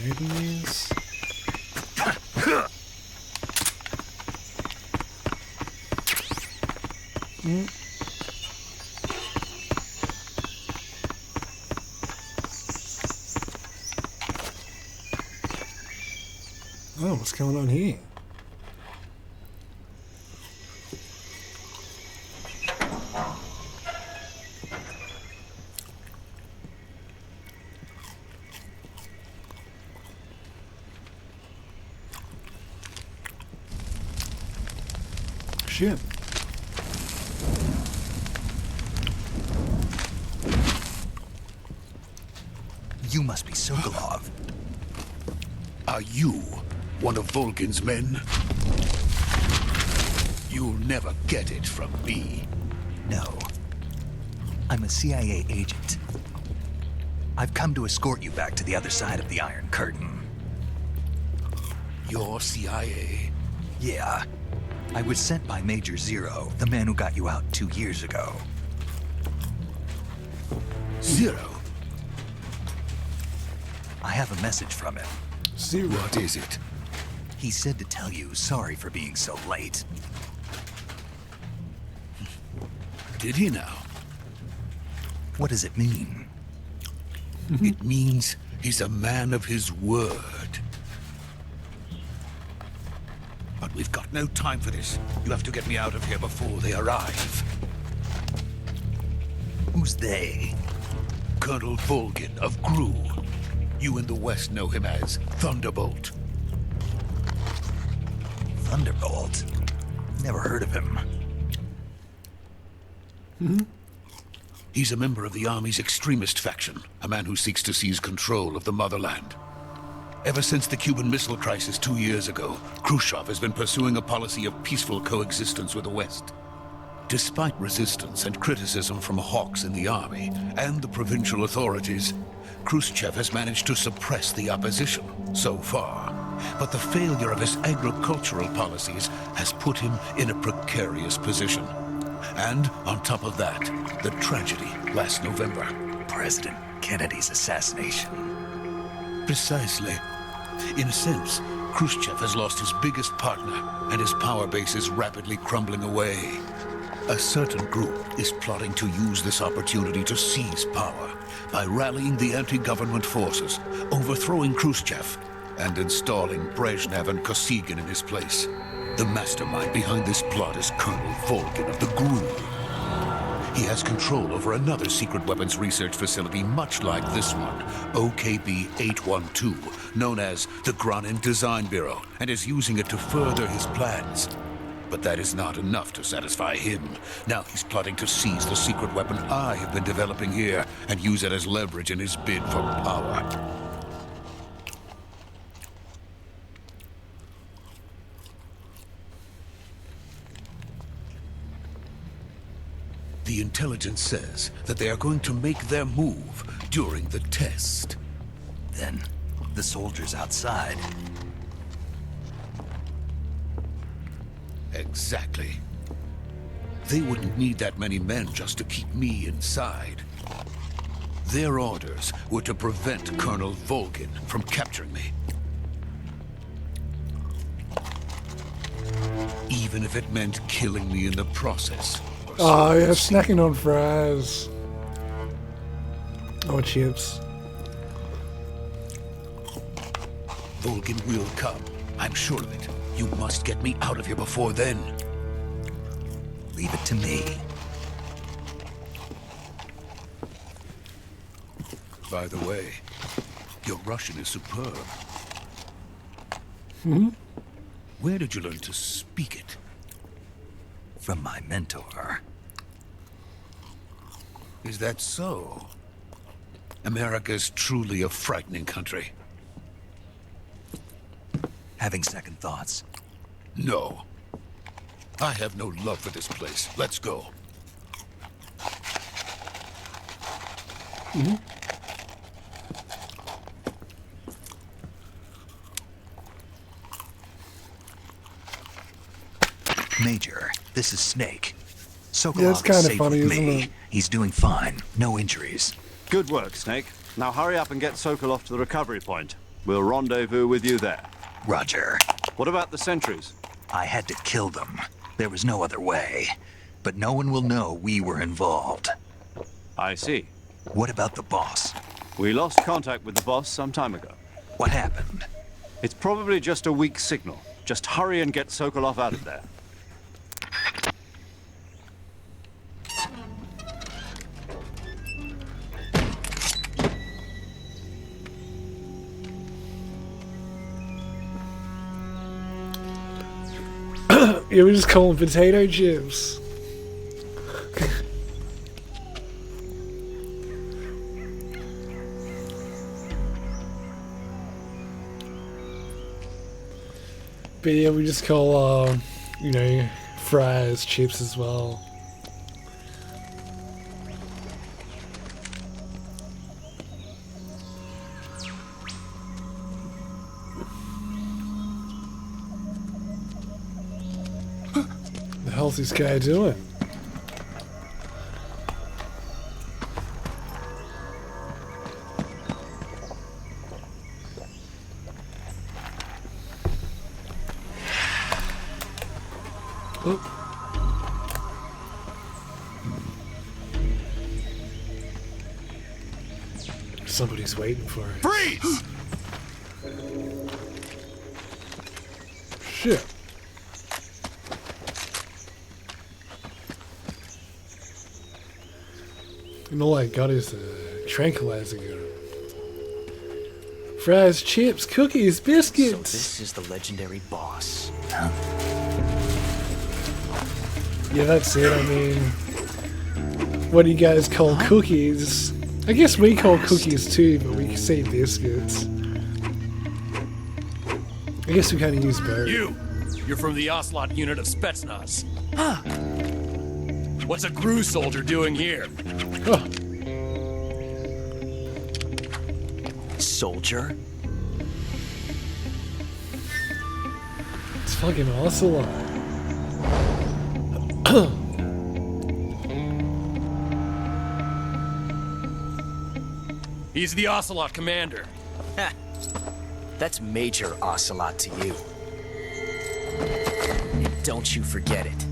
Enemies. Oh, what's going on here? Shit. You must be Sokolov. Are you one of Volgin's men? You'll never get it from me. No. I'm a CIA agent. I've come to escort you back to the other side of the Iron Curtain. You're CIA? Yeah. I was sent by Major Zero, the man who got you out 2 years ago. Zero? I have a message from him. Zero. What is it? He said to tell you sorry for being so late. Did he now? What does it mean? It means he's a man of his word. But we've got no time for this. You have to get me out of here before they arrive. Who's they? Colonel Volgin of Gru. You in the West know him as Thunderbolt. Thunderbolt? Never heard of him. He's a member of the Army's extremist faction, a man who seeks to seize control of the motherland. Ever since the Cuban Missile Crisis 2 years ago, Khrushchev has been pursuing a policy of peaceful coexistence with the West. Despite resistance and criticism from hawks in the army and the provincial authorities, Khrushchev has managed to suppress the opposition so far. But the failure of his agricultural policies has put him in a precarious position. And on top of that, the tragedy last November. President Kennedy's assassination. Precisely. In a sense, Khrushchev has lost his biggest partner, and his power base is rapidly crumbling away. A certain group is plotting to use this opportunity to seize power by rallying the anti-government forces, overthrowing Khrushchev, and installing Brezhnev and Kosygin in his place. The mastermind behind this plot is Colonel Volgin of the GRU. He has control over another secret weapons research facility much like this one, OKB-812, known as the Granin Design Bureau, and is using it to further his plans. But that is not enough to satisfy him. Now he's plotting to seize the secret weapon I have been developing here and use it as leverage in his bid for power. The intelligence says that they are going to make their move during the test. Then, the soldiers outside. Exactly. They wouldn't need that many men just to keep me inside. Their orders were to prevent Colonel Volgin from capturing me. Even if it meant killing me in the process. Oh, yeah, snacking on fries. Or chips. Volgin will come. I'm sure of it. You must get me out of here before then. Leave it to me. By the way, your Russian is superb. Hmm? Where did you learn to speak it? From my mentor. Is that so? America is truly a frightening country. Having second thoughts? No. I have no love for this place. Let's go. Mm-hmm. Major, this is Snake. Sokolov Yeah, it's kind is of safe funny, with isn't me. it? He's doing fine. No injuries. Good work, Snake. Now hurry up and get Sokolov to the recovery point. We'll rendezvous with you there. Roger. What about the sentries? I had to kill them. There was no other way. But no one will know we were involved. I see. What about the boss? We lost contact with the boss some time ago. What happened? It's probably just a weak signal. Just hurry and get Sokolov out of there. Yeah, we just call them potato chips. But yeah, we just call, you know, fries chips as well. The hell's this guy doing? Oh. Somebody's waiting for it. Freeze! Shit. And all I got is a tranquilizer gun. Fries, chips, cookies, biscuits. So this is the legendary boss. Yeah, that's it. I mean, what do you guys call cookies? I guess we call cookies too, but we say biscuits. I guess we kind of use both. You're from the Ocelot unit of Spetsnaz. Huh. What's a GRU soldier doing here? Huh. Soldier? It's fucking Ocelot. He's the Ocelot commander. Ha. That's Major Ocelot to you. And don't you forget it.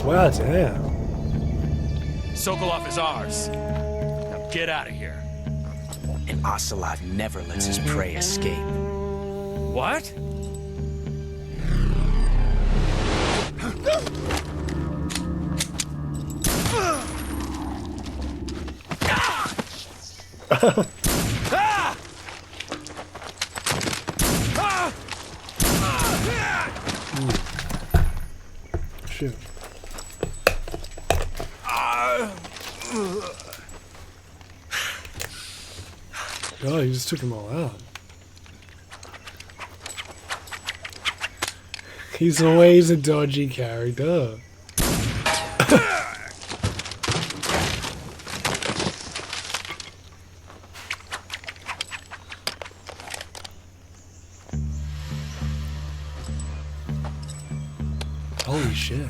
Wow, damn. Sokolov is ours. Now get out of here. An ocelot never lets his prey escape. What? Shit. Oh, he just took them all out. He's always a dodgy character. Holy shit.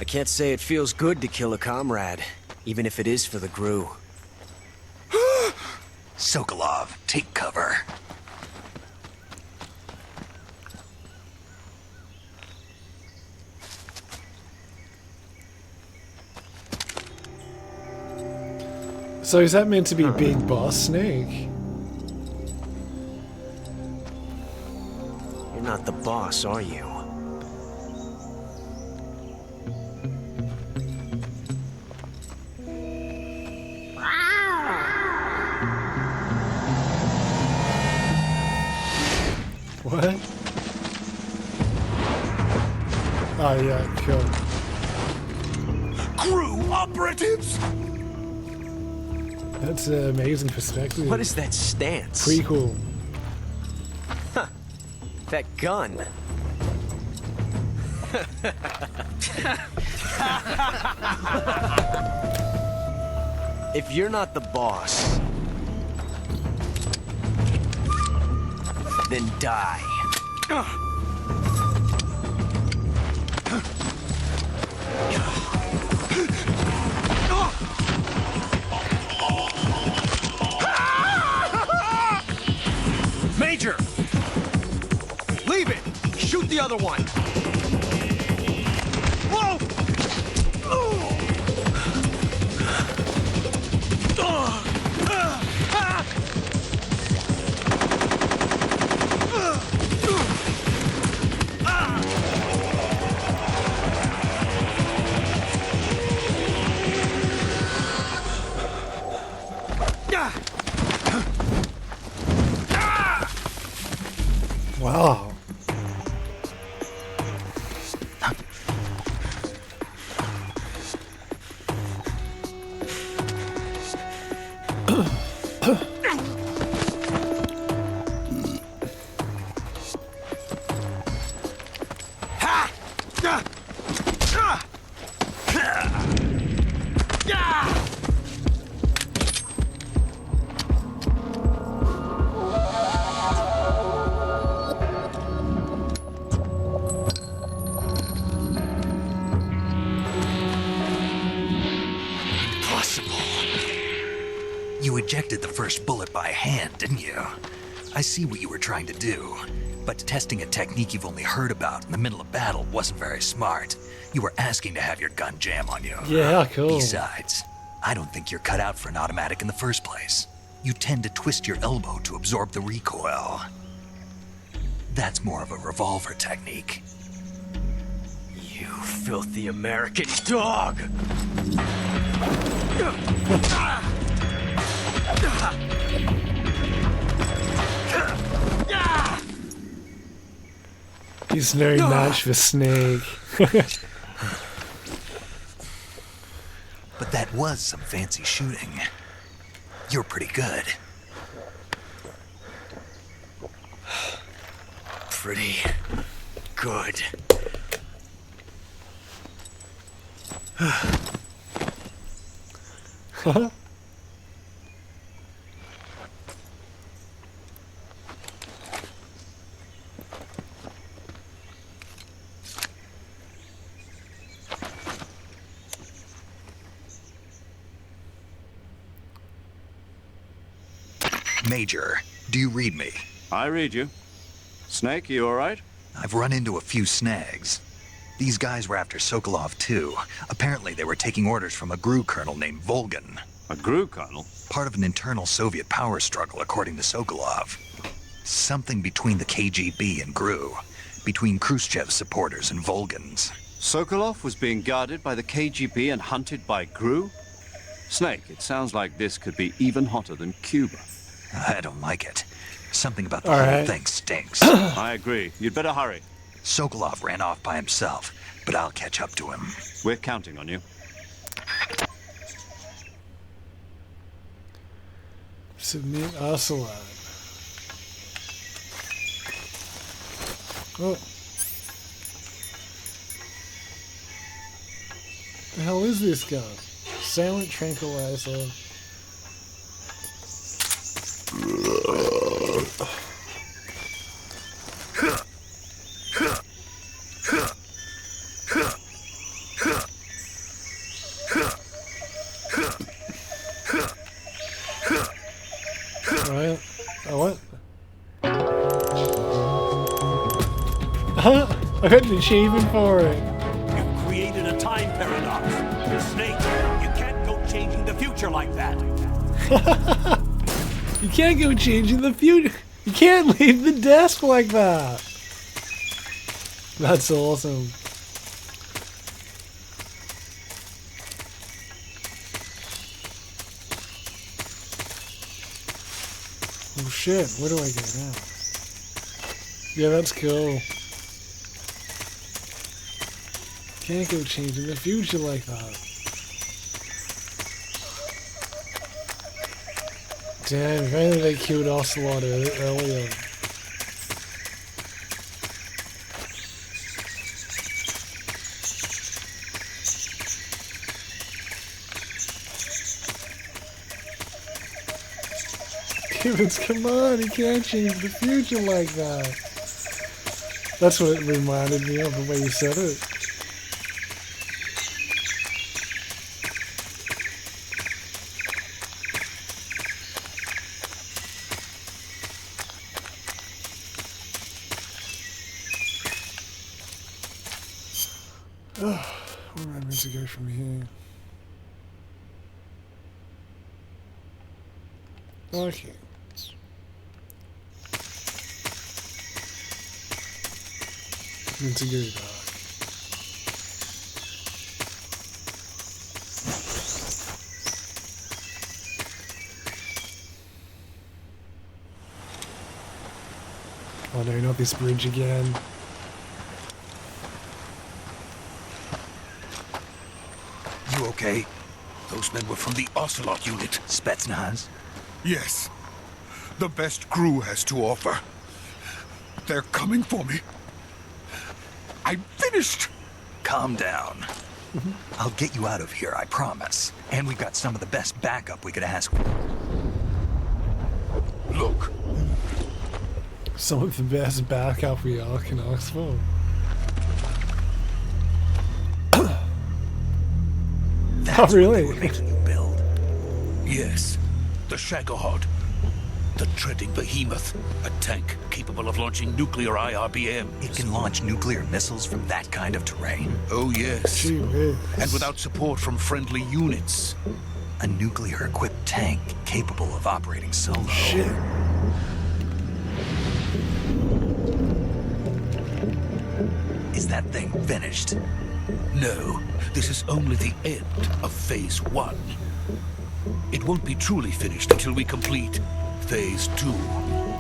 I can't say it feels good to kill a comrade, even if it is for the Gru. Sokolov, take cover. So is that meant to be Big Boss Snake? You're not the boss, are you? What? Oh yeah, cool. Crew operatives! That's an amazing perspective. What is that stance? Pretty cool. Huh. That gun. If you're not the boss, then die. Major! Leave it! Shoot the other one! Whoa! Wow. You ejected the first bullet by hand, didn't you? I see what you were trying to do, but testing a technique you've only heard about in the middle of battle wasn't very smart. You were asking to have your gun jam on you. Yeah, cool. Besides, I don't think you're cut out for an automatic in the first place. You tend to twist your elbow to absorb the recoil. That's more of a revolver technique. You filthy American dog! He's no match for Snake. But that was some fancy shooting. You're pretty good. Pretty good. Major, do you read me? I read you. Snake, you alright? I've run into a few snags. These guys were after Sokolov too. Apparently they were taking orders from a GRU colonel named Volgan. A GRU colonel? Part of an internal Soviet power struggle, according to Sokolov. Something between the KGB and GRU. Between Khrushchev's supporters and Volgan's. Sokolov was being guarded by the KGB and hunted by GRU? Snake, it sounds like this could be even hotter than Cuba. I don't like it. Something about the whole thing stinks. I agree. You'd better hurry. Sokolov ran off by himself, but I'll catch up to him. We're counting on you. Submit Ocelot. Oh. The hell is this gun? Silent tranquilizer. Alright. Oh, what? I got an achievement for it. You've created a time paradox. Snake, you can't go changing the future like that. You can't go changing the future. You can't leave the desk like that. That's awesome. Oh shit, where do I go now? Yeah, that's cool. Can't go changing the future like that. Damn, if only they killed Ocelot earlier. Gibbons, come on, you can't change the future like that. That's what it reminded me of, the way you said it. Where am I meant to go from here? Okay. Meant to go back. Oh no, not this bridge again. You okay? Those men were from the Ocelot unit. Spetsnaz? Yes. The best GRU has to offer. They're coming for me. I'm finished. Calm down. I'll get you out of here, I promise. And we've got some of the best backup we could ask for. Look. Some of the best backup we all can ask for. That's oh, really? What we're making you build. Yes. The Shagohod. The treading behemoth. A tank capable of launching nuclear IRBM. It can launch nuclear missiles from that kind of terrain. Oh, yes. Gee whiz. And without support from friendly units. A nuclear-equipped tank capable of operating solo. Shit. Is that thing finished? No, this is only the end of Phase 1. It won't be truly finished until we complete Phase 2.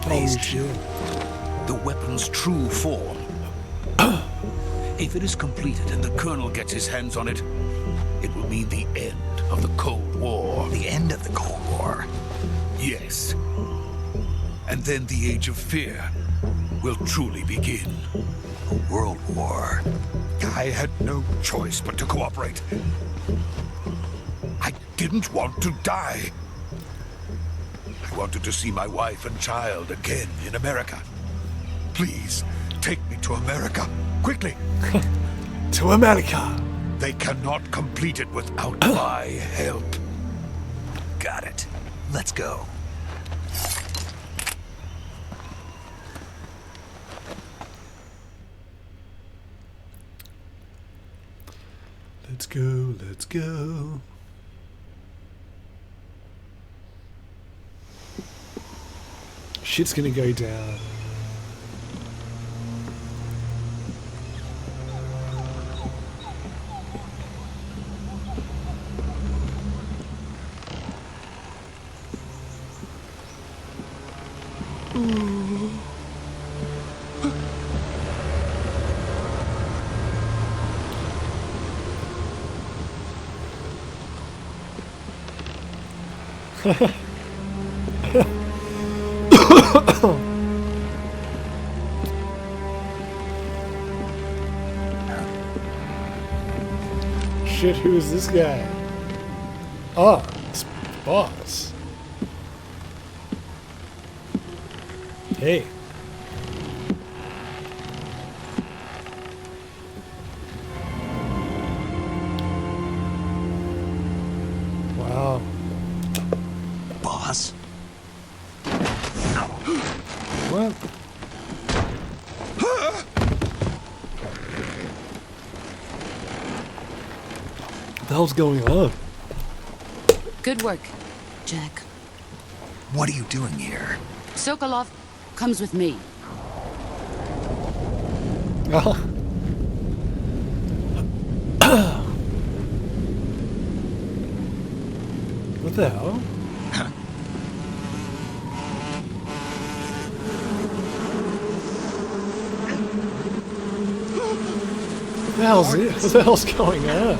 Phase 2? The weapon's true form. If it is completed and the Colonel gets his hands on it, it will mean the end of the Cold War. The end of the Cold War? Yes. And then the Age of Fear will truly begin. A world war. I had no choice but to cooperate. I didn't want to die. I wanted to see my wife and child again in America. Please, take me to America. Quickly. To America. They cannot complete it without my help. Got it. Let's go. Let's go, let's go. Shit's gonna go down. Shit, who is this guy? Oh, it's boss. Hey. Wow. Boss? What? What the hell's going on? Good work, Jack. What are you doing here? Sokolov comes with me. What the hell? What the hell's going on?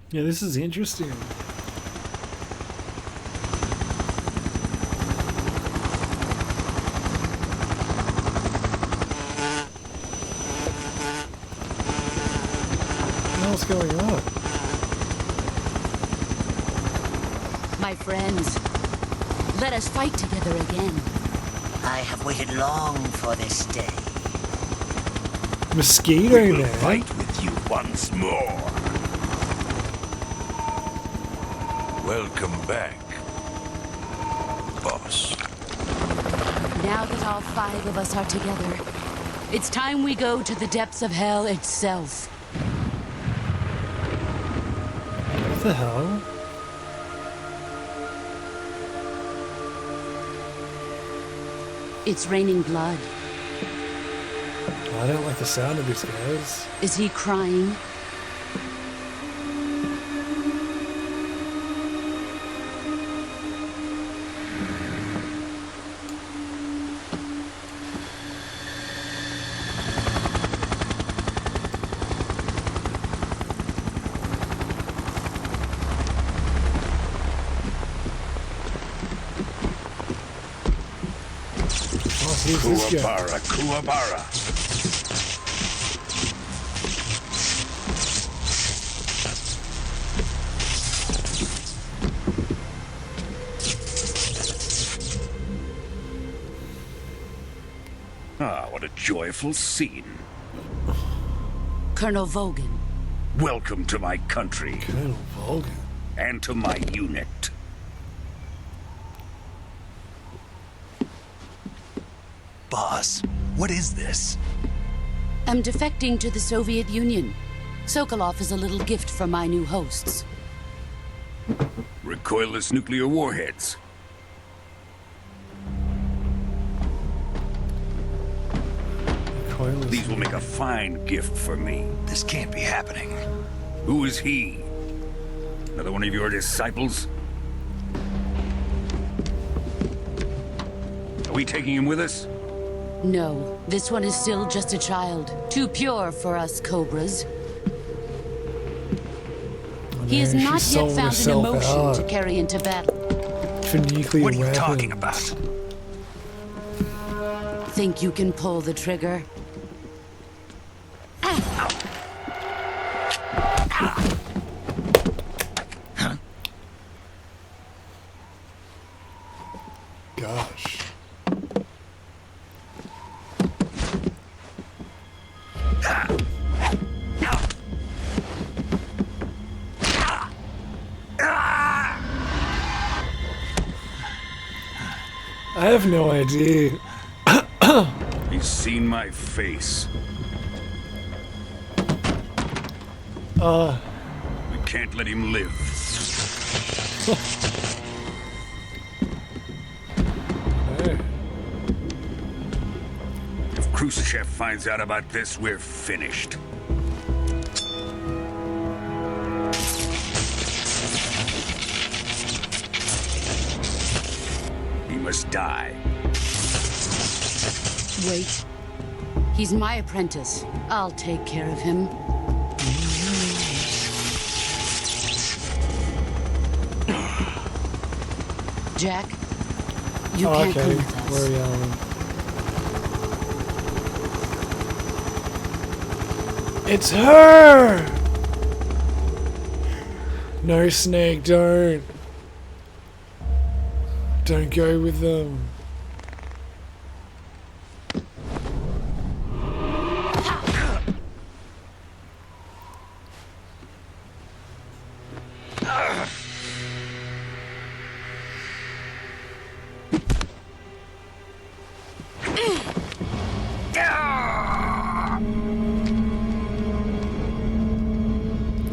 Yeah, this is interesting. What the hell's going on? My friends, let us fight together again. I have waited long for this day. Mosquito We will Man. fight with you once more. Welcome back, boss. Now that all 5 of us are together, it's time we go to the depths of hell itself. What the hell? It's raining blood. I don't like the sound of these guys. Is he crying? Who's this guy? Kuwabara, Kuwabara. Ah, what a joyful scene. Colonel Vogan. Welcome to my country. Colonel Vogan. And to my unit. Boss, what is this? I'm defecting to the Soviet Union. Sokolov is a little gift from my new hosts. Recoilless nuclear warheads. These will make a fine gift for me. This can't be happening. Who is he? Another one of your disciples? Are we taking him with us? No, this one is still just a child. Too pure for us Cobras. He has not yet found an emotion to carry into battle. For nuclear What are you weapons. talking about? Think you can pull the trigger? have no idea. He's seen my face. We can't let him live. If Khrushchev finds out about this, we're finished. He must die. Wait. He's my apprentice. I'll take care of him. Jack, you can't come with us. Where are you? It's her! No, Snake, don't. Don't go with them.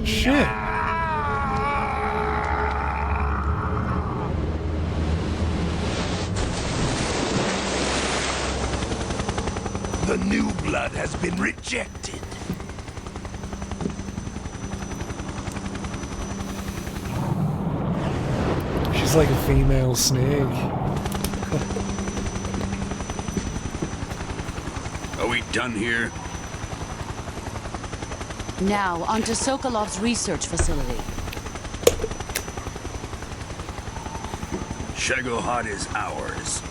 Shit. The new blood has been rejected. She's like a female snake. Are we done here? Now, onto Sokolov's research facility. Shagohod is ours.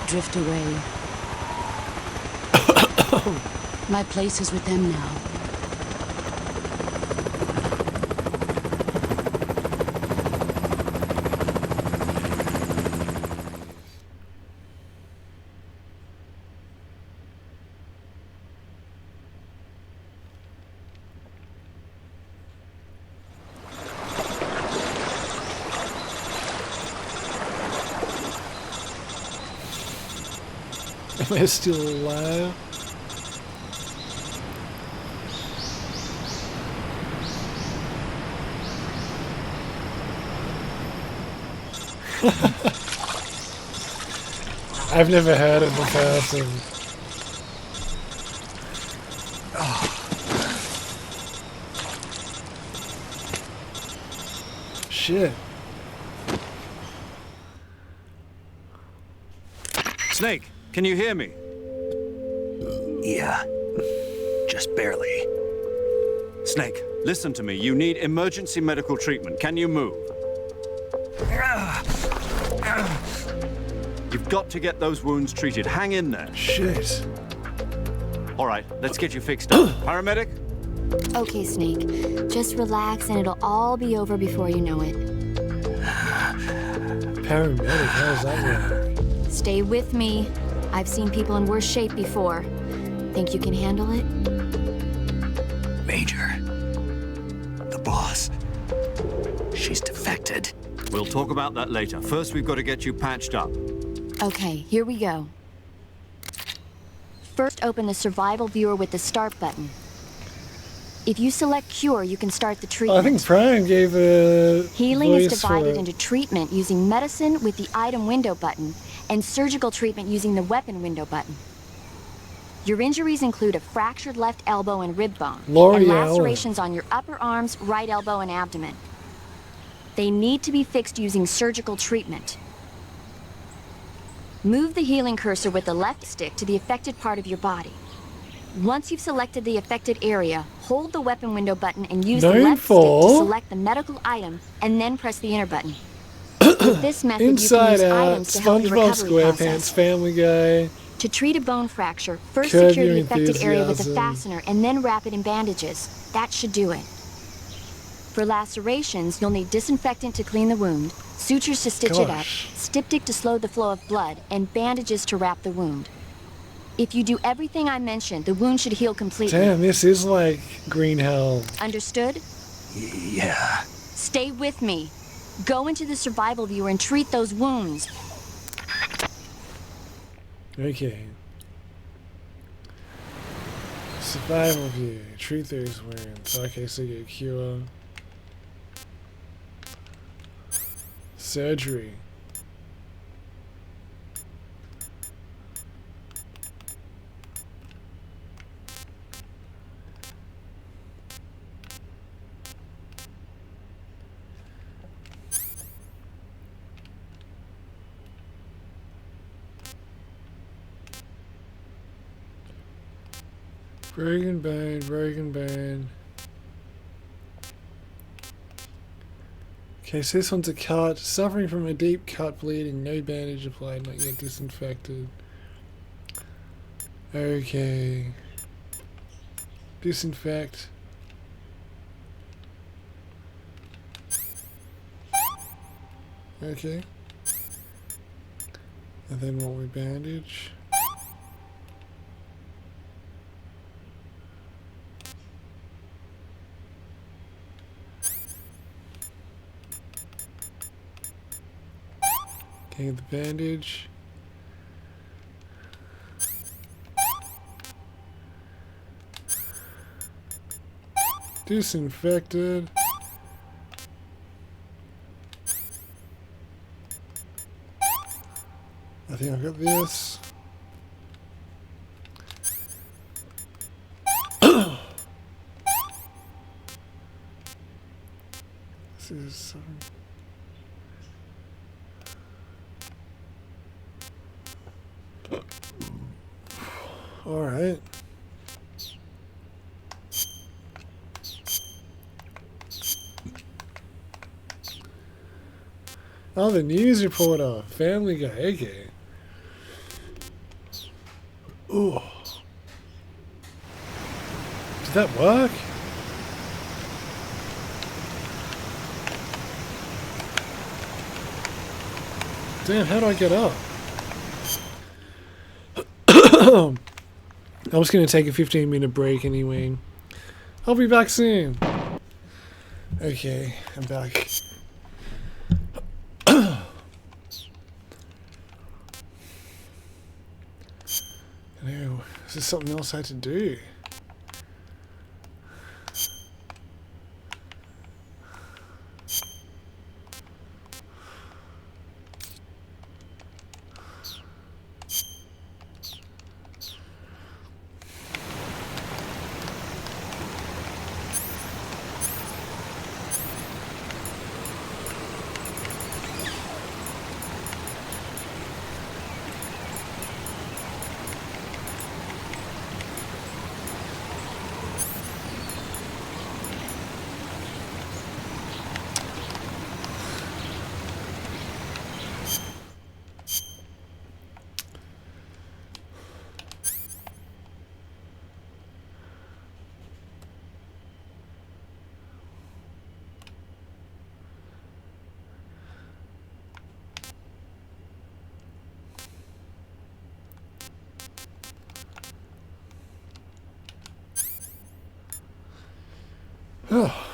Drift away. My place is with them now. They're still alive. I've never heard of the person. Shit. Snake, can you hear me? Yeah, just barely. Snake, listen to me. You need emergency medical treatment. Can you move? You've got to get those wounds treated. Hang in there. Shit. All right, let's get you fixed up. Paramedic? Okay, Snake. Just relax and it'll all be over before you know it. Paramedic, how's that work? Stay with me. I've seen people in worse shape before. Think you can handle it? Major. The boss. She's defected. We'll talk about that later. First, we've got to get you patched up. Okay, here we go. First, open the survival viewer with the start button. If you select cure, you can start the treatment. I think Brian gave a Healing is voice divided for into treatment using medicine with the item window button and surgical treatment using the weapon window button. Your injuries include a fractured left elbow and rib bone, and lacerations on your upper arms, right elbow, and abdomen. They need to be fixed using surgical treatment. Move the healing cursor with the left stick to the affected part of your body. Once you've selected the affected area, hold the weapon window button and use the left stick to select the medical item, and then press the enter button. With this method, Inside you can use Out, items to help your SpongeBob recovery SquarePants, process. Family Guy. To treat a bone fracture, first Curb secure Your the affected area with a Enthusiasm. fastener and then wrap it in bandages. That should do it. For lacerations, you'll need disinfectant to clean the wound, sutures to stitch it up, styptic to slow the flow of blood, and bandages to wrap the wound. If you do everything I mentioned, the wound should heal completely. Damn, this is like green hell. Understood? Yeah. Stay with me. Go into the survival viewer and treat those wounds. Okay. Survival view. Treat those wounds. Okay, so get cure. Surgery. Broken bone, broken bone. Okay, so this one's a cut. Suffering from a deep cut, bleeding, no bandage applied, not yet disinfected. Okay. Disinfect. Okay. And then what we bandage. Okay, the bandage. Disinfected. I think I've got this. This is all right. Oh, the news reporter, Family Guy. Okay. Ooh. Did that work? Damn, how do I get up? I was going to take a 15-minute break anyway. I'll be back soon. Okay, I'm back. No, is there something else I had to do? Oh.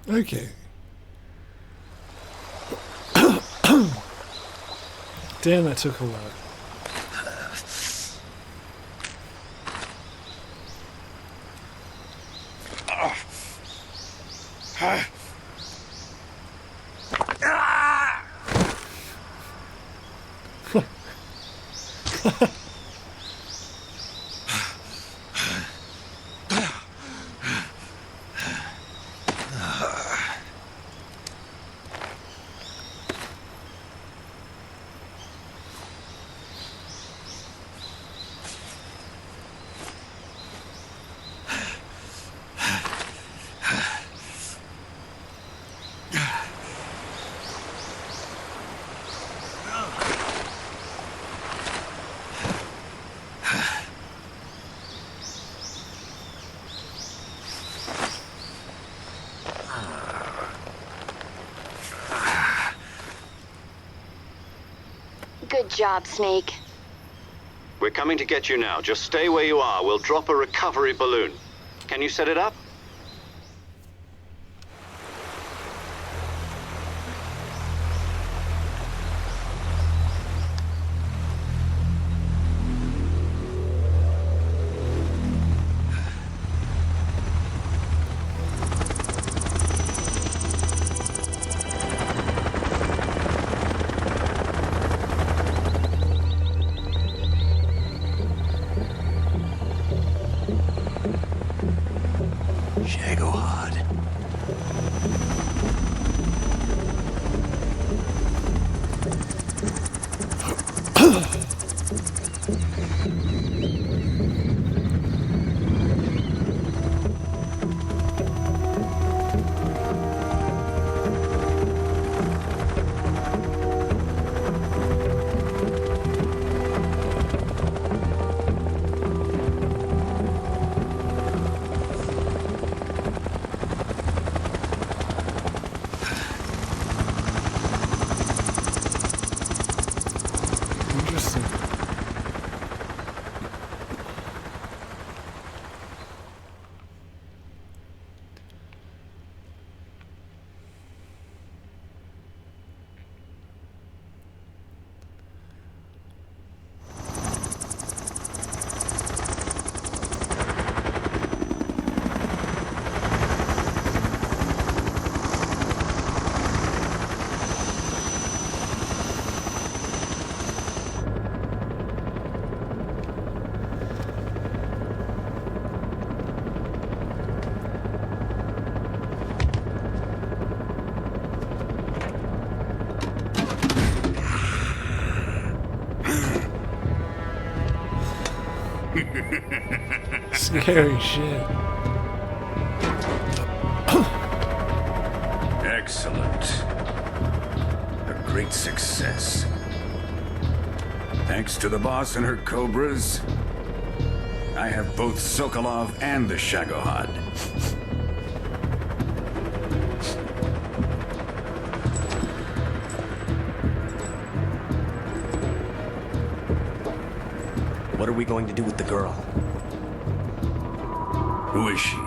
Okay. Damn, that took a lot. Good job, Snake. We're coming to get you now. Just stay where you are. We'll drop a recovery balloon. Can you set it up? Scary shit. Excellent. A great success. Thanks to the boss and her cobras, I have both Sokolov and the Shagohod. What are we going to do with the girl? Who is she?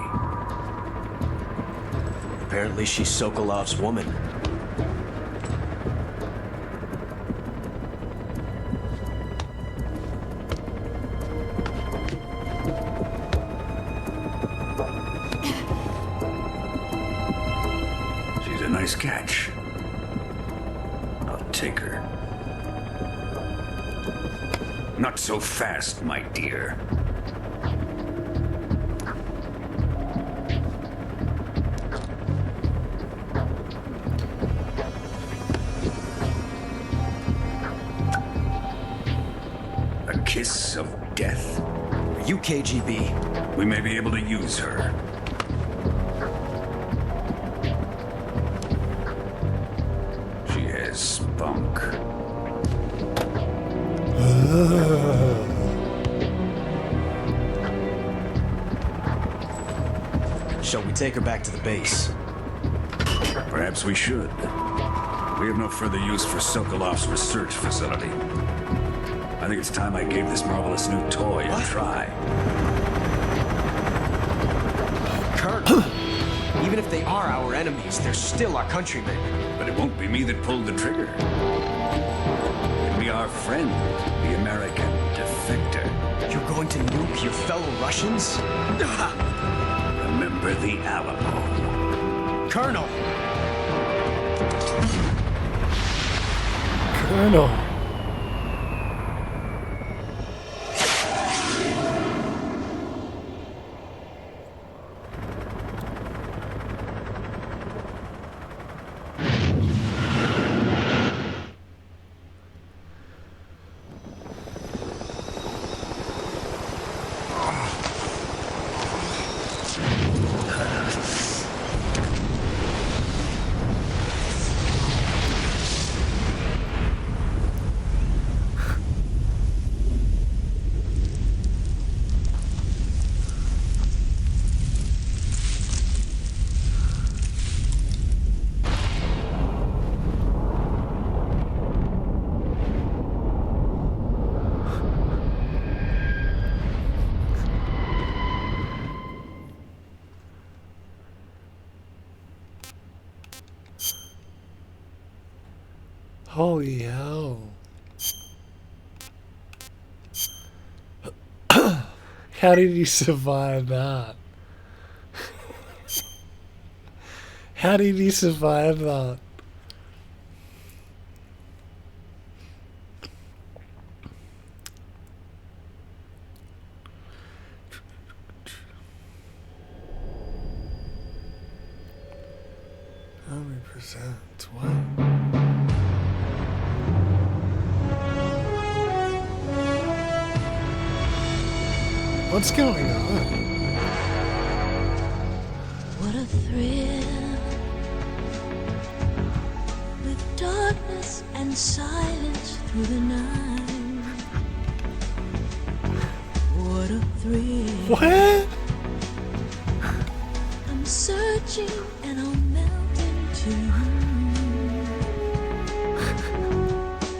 Apparently she's Sokolov's woman. She's a nice catch. I'll take her. Not so fast, my dear. Kiss of death. Are you KGB? We may be able to use her. She has spunk. Shall we take her back to the base? Perhaps we should. We have no further use for Sokolov's research facility. I think it's time I gave this marvelous new toy a try. Colonel! Even if they are our enemies, they're still our countrymen. But it won't be me that pulled the trigger. It'll be our friend, the American defector. You're going to nuke your fellow Russians? Remember the Alamo. Colonel! Colonel. Holy hell. How did he survive that? How did he survive that? How many percent? What? What's going on? What a thrill, with darkness and silence through the night. What a thrill. What? I'm searching and I'll melt into you.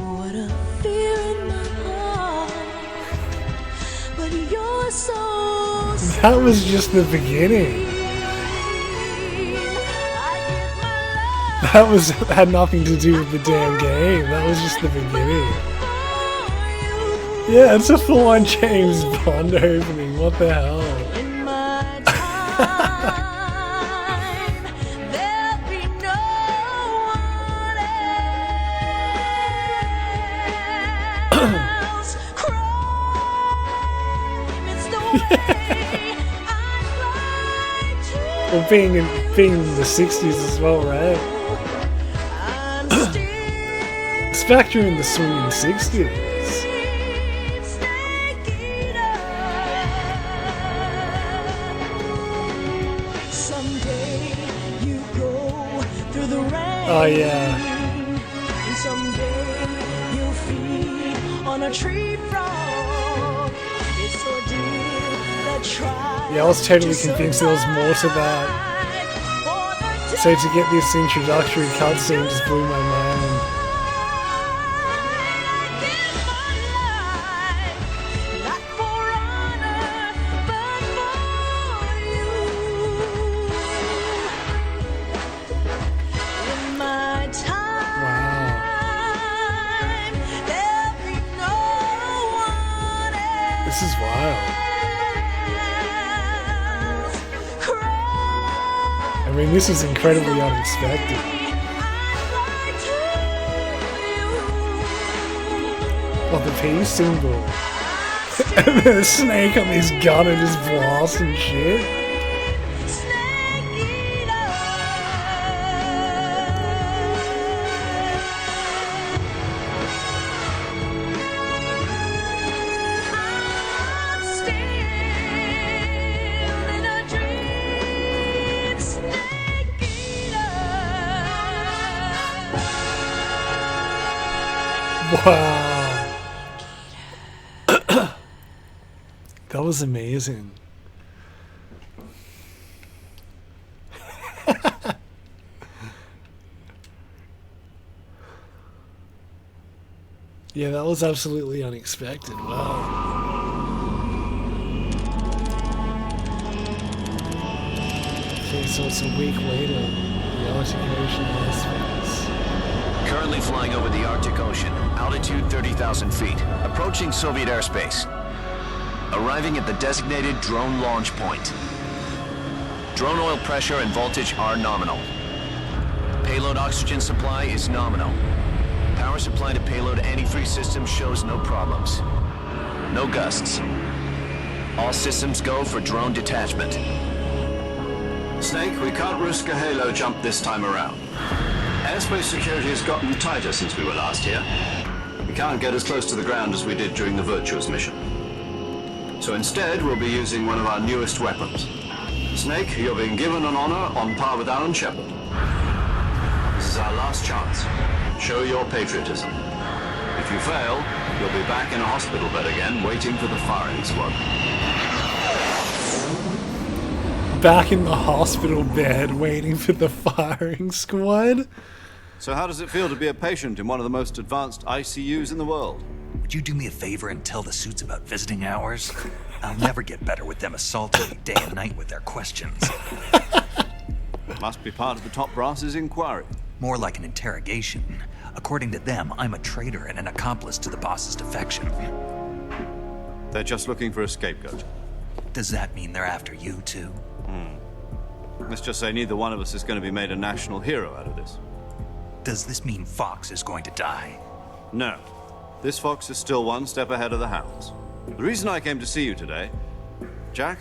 What a fear in my heart, but you're so sweet. That was just the beginning. That had nothing to do with the damn game. That was just the beginning. Yeah, it's a full-on James Bond opening. What the hell? In my time, there'll be no one else. Crime, it's the way I try to. Well, being in the 60s as well, right? It's back during the swinging 60s. Someday you go through the rain. Oh yeah. And someday you'll feed on a tree frog. It's ordeal that tries. Yeah, I was totally convinced there was more to that. So to get this introductory cutscene just blew my mind. This is wild. I mean, this is incredibly unexpected. Oh, the peace symbol. And then a snake on his gun and just blasting shit. Wow. That was amazing. Yeah, that was absolutely unexpected. Wow. so it's a week later. The Arctic Ocean airspace. Currently flying over the Arctic Ocean, altitude 30,000 feet, approaching Soviet airspace. Arriving at the designated drone launch point. Drone oil pressure and voltage are nominal. Payload oxygen supply is nominal. Power supply to payload antifreeze system shows no problems. No gusts. All systems go for drone detachment. Snake, we can't risk a halo jump this time around. Airspace security has gotten tighter since we were last here. We can't get as close to the ground as we did during the Virtuous mission. So instead, we'll be using one of our newest weapons. Snake, you're being given an honor on par with Alan Shepard. This is our last chance. Show your patriotism. If you fail, you'll be back in a hospital bed again, waiting for the firing squad. Back in the hospital bed, waiting for the firing squad? So how does it feel to be a patient in one of the most advanced ICUs in the world? Would you do me a favor and tell the suits about visiting hours? I'll never get better with them assaulting me day and night with their questions. Must be part of the top brass's inquiry. More like an interrogation. According to them, I'm a traitor and an accomplice to the boss's defection. They're just looking for a scapegoat. Does that mean they're after you, too? Let's just say neither one of us is going to be made a national hero out of this. Does this mean Fox is going to die? No. This fox is still one step ahead of the hounds. The reason I came to see you today, Jack,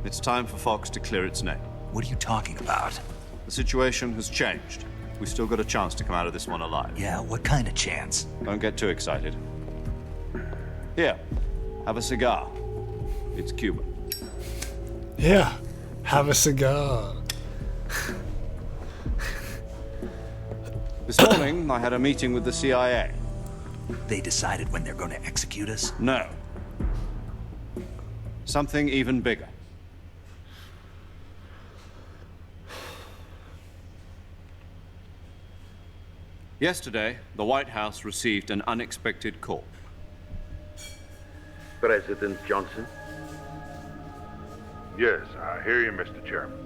it's time for Fox to clear its name. What are you talking about? The situation has changed. We've still got a chance to come out of this one alive. Yeah, what kind of chance? Don't get too excited. Here, have a cigar. It's Cuban. Yeah, have a cigar. This morning, I had a meeting with the CIA. They decided when they're going to execute us? No. Something even bigger. Yesterday, the White House received an unexpected call. President Johnson? Yes, I hear you, Mr. Chairman.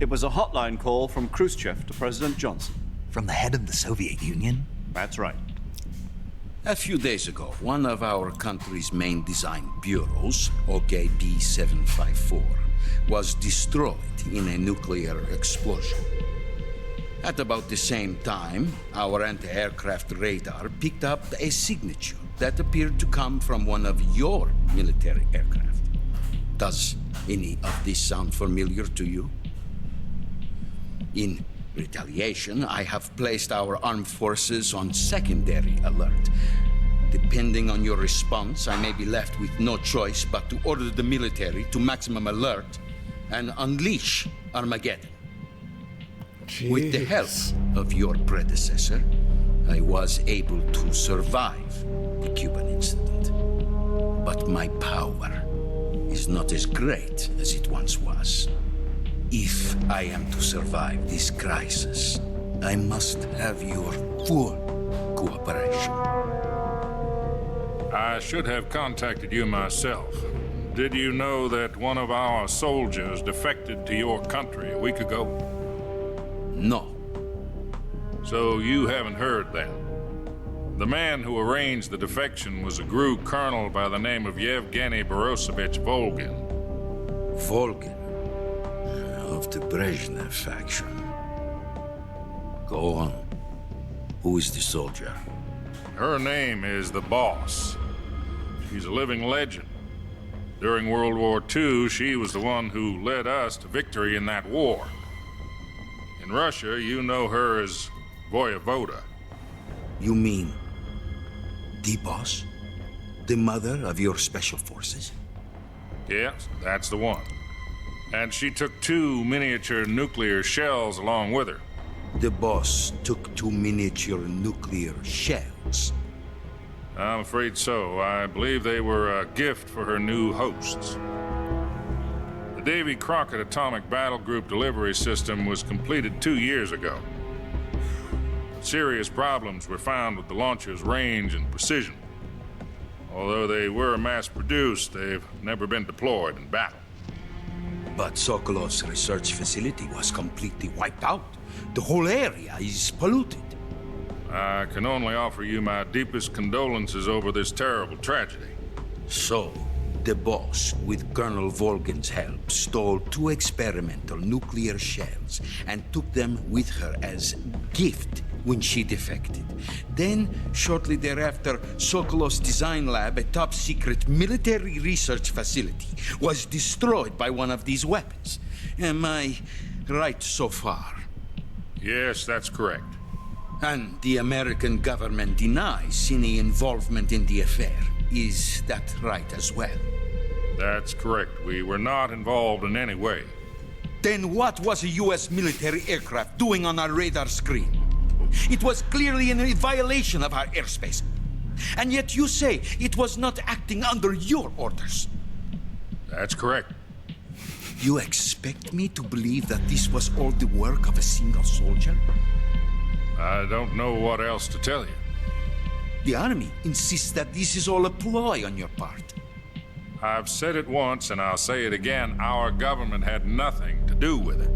It was a hotline call from Khrushchev to President Johnson. From the head of the Soviet Union? That's right. A few days ago, one of our country's main design bureaus, OKB 754, was destroyed in a nuclear explosion. At about the same time, our anti-aircraft radar picked up a signature that appeared to come from one of your military aircraft. Does any of this sound familiar to you? In retaliation, I have placed our armed forces on secondary alert. Depending on your response, I may be left with no choice but to order the military to maximum alert and unleash Armageddon. Jeez. With the help of your predecessor, I was able to survive the Cuban incident. But my power is not as great as it once was. If I am to survive this crisis, I must have your full cooperation. I should have contacted you myself. Did you know that one of our soldiers defected to your country a week ago? No. So you haven't heard then. The man who arranged the defection was a GRU colonel by the name of Yevgeny Borosovich Volgin. Volgin? Of the Brezhnev faction. Go on. Who is the soldier? Her name is the Boss. She's a living legend. During World War II, she was the one who led us to victory in that war. In Russia, you know her as Voyevoda. You mean the Boss? The mother of your special forces? Yes, that's the one. And she took 2 miniature nuclear shells along with her. The Boss took 2 miniature nuclear shells? I'm afraid so. I believe they were a gift for her new hosts. The Davy Crockett Atomic Battle Group delivery system was completed 2 years ago. Serious problems were found with the launcher's range and precision. Although they were mass-produced, they've never been deployed in battle. But Sokolov's research facility was completely wiped out. The whole area is polluted. I can only offer you my deepest condolences over this terrible tragedy. So, the boss, with Colonel Volgin's help, stole 2 experimental nuclear shells and took them with her as gift when she defected. Then, shortly thereafter, Sokolov's design lab, a top-secret military research facility, was destroyed by one of these weapons. Am I right so far? Yes, that's correct. And the American government denies any involvement in the affair. Is that right as well? That's correct. We were not involved in any way. Then what was a U.S. military aircraft doing on our radar screen? It was clearly in a violation of our airspace. And yet you say it was not acting under your orders. That's correct. You expect me to believe that this was all the work of a single soldier? I don't know what else to tell you. The Army insists that this is all a ploy on your part. I've said it once and I'll say it again. Our government had nothing to do with it.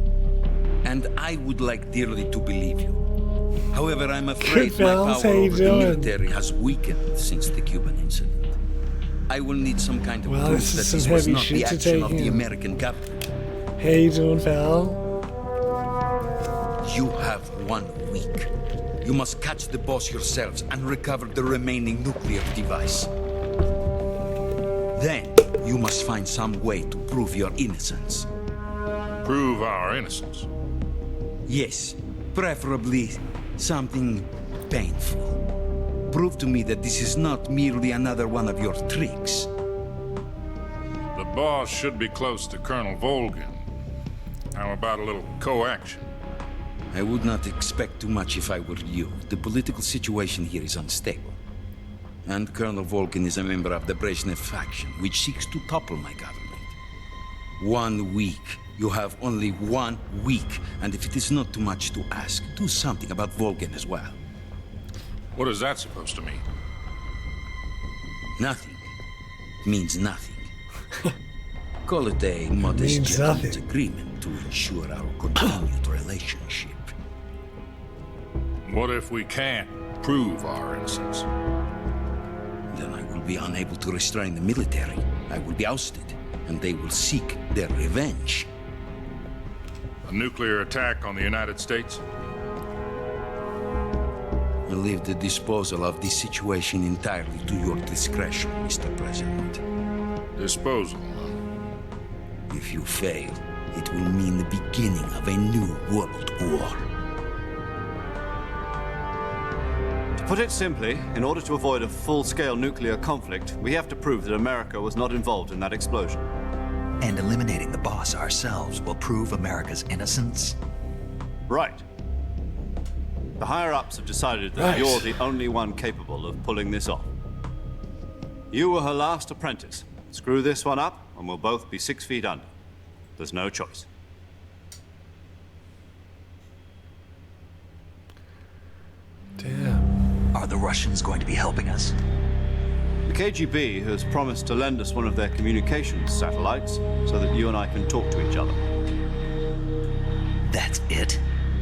And I would like dearly to believe you. However, I'm afraid my Fellas, power how you over the doing? military has weakened since the Cuban incident. I will need some kind of Well, proof this that is some this was heavy not the shit to action take of the in. American government. How you doing, pal? You have 1 week. You must catch the boss yourselves and recover the remaining nuclear device. Then, you must find some way to prove your innocence. Prove our innocence? Yes, preferably something painful. Prove to me that this is not merely another one of your tricks. The boss should be close to Colonel Volgin. How about a little co-action? I would not expect too much if I were you. The political situation here is unstable. And Colonel Volgin is a member of the Brezhnev faction, which seeks to topple my government. 1 week. You have only 1 week. And if it is not too much to ask, do something about Volgin as well. What is that supposed to mean? Nothing. Means nothing. Call it a modest Means gentleman's nothing. agreement to ensure our continued relationship. What if we can't prove our innocence? Then I will be unable to restrain the military. I will be ousted, and they will seek their revenge. A nuclear attack on the United States? I leave the disposal of this situation entirely to your discretion, Mr. President. Disposal, huh? If you fail, it will mean the beginning of a new world war. To put it simply, in order to avoid a full-scale nuclear conflict, we have to prove that America was not involved in that explosion. And eliminating the boss ourselves will prove America's innocence? Right. The higher-ups have decided that you're the only one capable of pulling this off. You were her last apprentice. Screw this one up, and we'll both be 6 feet under. There's no choice. Damn. Are the Russians going to be helping us? The KGB has promised to lend us one of their communications satellites so that you and I can talk to each other. That's it?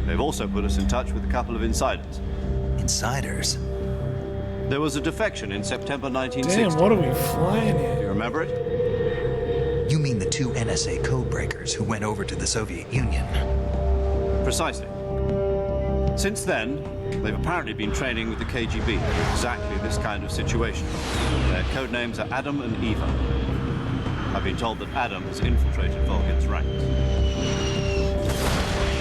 They've also put us in touch with a couple of insiders. Insiders? There was a defection in September 1960. Damn, what are we flying Do in? you remember it? You mean the 2 NSA codebreakers who went over to the Soviet Union? Precisely. Since then, they've apparently been training with the KGB for exactly this kind of situation. Their code names are Adam and Eva. I've been told that Adam has infiltrated Volgin's ranks.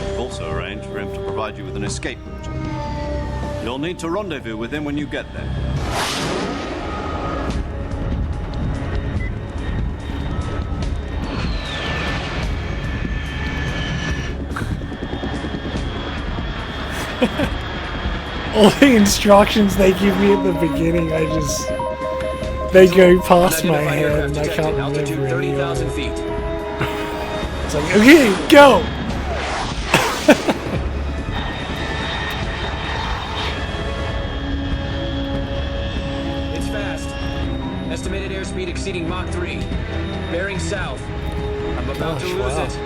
We've also arranged for him to provide you with an escape route. You'll need to rendezvous with him when you get there. All the instructions they give me at the beginning, they go past my head and I can't remember any of them. feet. It's like, okay, go! It's fast. Estimated airspeed exceeding Mach 3. Bearing south. I'm about to lose it.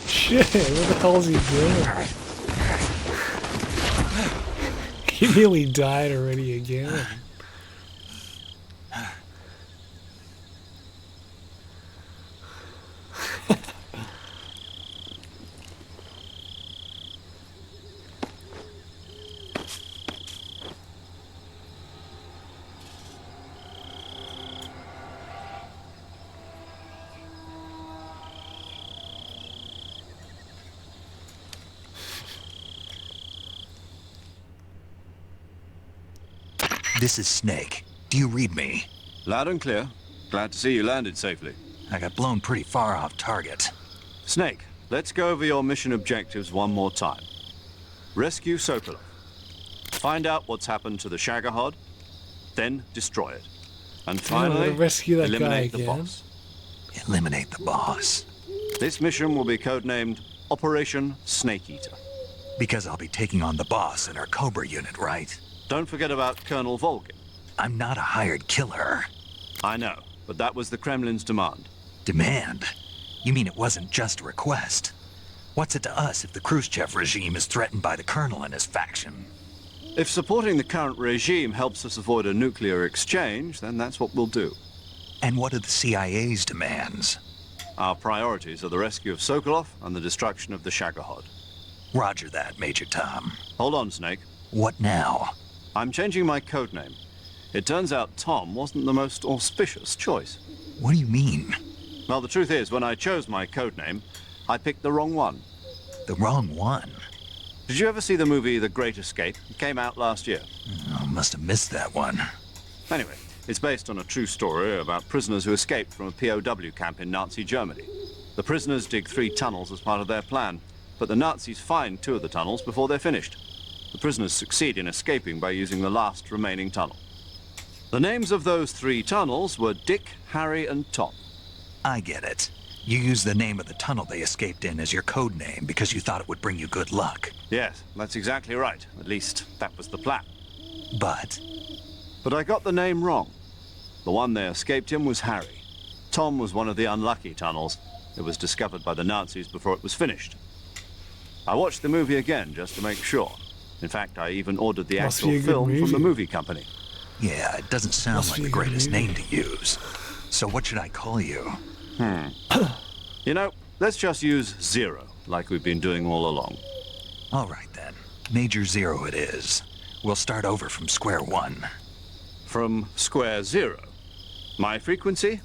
Shit, what the hell is he doing? He nearly died already again. This is Snake. Do you read me? Loud and clear. Glad to see you landed safely. I got blown pretty far off target. Snake, let's go over your mission objectives one more time. Rescue Sokolov. Find out what's happened to the Shagohod, then destroy it. And finally, rescue that eliminate guy the again. boss. Eliminate the boss. This mission will be codenamed Operation Snake Eater. Because I'll be taking on the boss in our Cobra unit, right? Don't forget about Colonel Volgin. I'm not a hired killer. I know, but that was the Kremlin's demand. Demand? You mean it wasn't just a request? What's it to us if the Khrushchev regime is threatened by the Colonel and his faction? If supporting the current regime helps us avoid a nuclear exchange, then that's what we'll do. And what are the CIA's demands? Our priorities are the rescue of Sokolov and the destruction of the Shagohod. Roger that, Major Tom. Hold on, Snake. What now? I'm changing my codename. It turns out Tom wasn't the most auspicious choice. What do you mean? Well, the truth is, when I chose my codename, I picked the wrong one. The wrong one? Did you ever see the movie The Great Escape? It came out last year. Oh, must have missed that one. Anyway, it's based on a true story about prisoners who escaped from a POW camp in Nazi Germany. The prisoners dig 3 tunnels as part of their plan, but the Nazis find 2 of the tunnels before they're finished. The prisoners succeed in escaping by using the last remaining tunnel. The names of those 3 tunnels were Dick, Harry, and Tom. I get it. You used the name of the tunnel they escaped in as your code name because you thought it would bring you good luck. Yes, that's exactly right. At least, that was the plan. But I got the name wrong. The one they escaped in was Harry. Tom was one of the unlucky tunnels. It was discovered by the Nazis before it was finished. I watched the movie again just to make sure. In fact, I even ordered the actual film from the movie company. Yeah, it doesn't sound like the greatest name to use. So what should I call you? You know, let's just use Zero, like we've been doing all along. All right, then. Major Zero it is. We'll start over from square one. From square zero. My frequency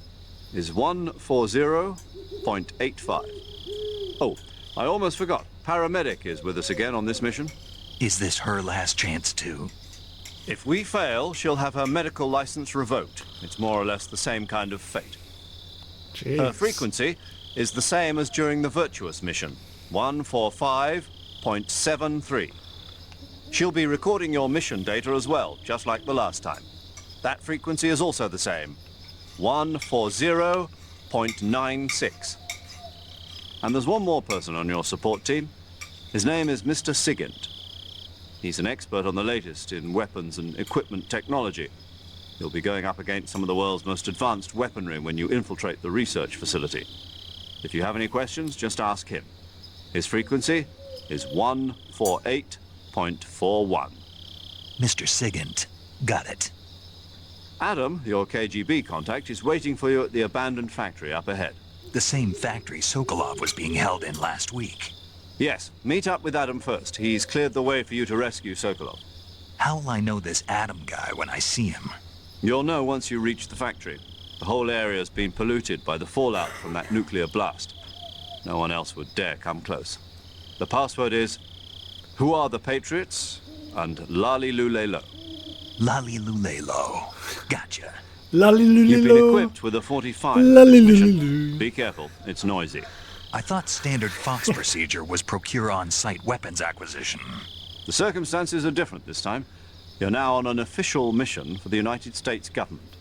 is 140.85. Oh, I almost forgot. Paramedic is with us again on this mission. Is this her last chance, too? If we fail, she'll have her medical license revoked. It's more or less the same kind of fate. Jeez. Her frequency is the same as during the Virtuous mission, 145.73. She'll be recording your mission data as well, just like the last time. That frequency is also the same, 140.96. And there's one more person on your support team. His name is Mr. Sigint. He's an expert on the latest in weapons and equipment technology. You'll be going up against some of the world's most advanced weaponry when you infiltrate the research facility. If you have any questions, just ask him. His frequency is 148.41. Mr. Sigint. Got it. Adam, your KGB contact, is waiting for you at the abandoned factory up ahead. The same factory Sokolov was being held in last week. Yes, meet up with Adam first. He's cleared the way for you to rescue Sokolov. How'll I know this Adam guy when I see him? You'll know once you reach the factory. The whole area's been polluted by the fallout from that nuclear blast. No one else would dare come close. The password is, "Who are the Patriots?" and "Lali Lule Lo." Lali Lule Lo. Gotcha. Lali Lule You've been Lo. equipped with a 45. Lali for this Lule mission. Lo. Be careful, it's noisy. I thought standard Fox procedure was procure on-site weapons acquisition. The circumstances are different this time. You're now on an official mission for the United States government.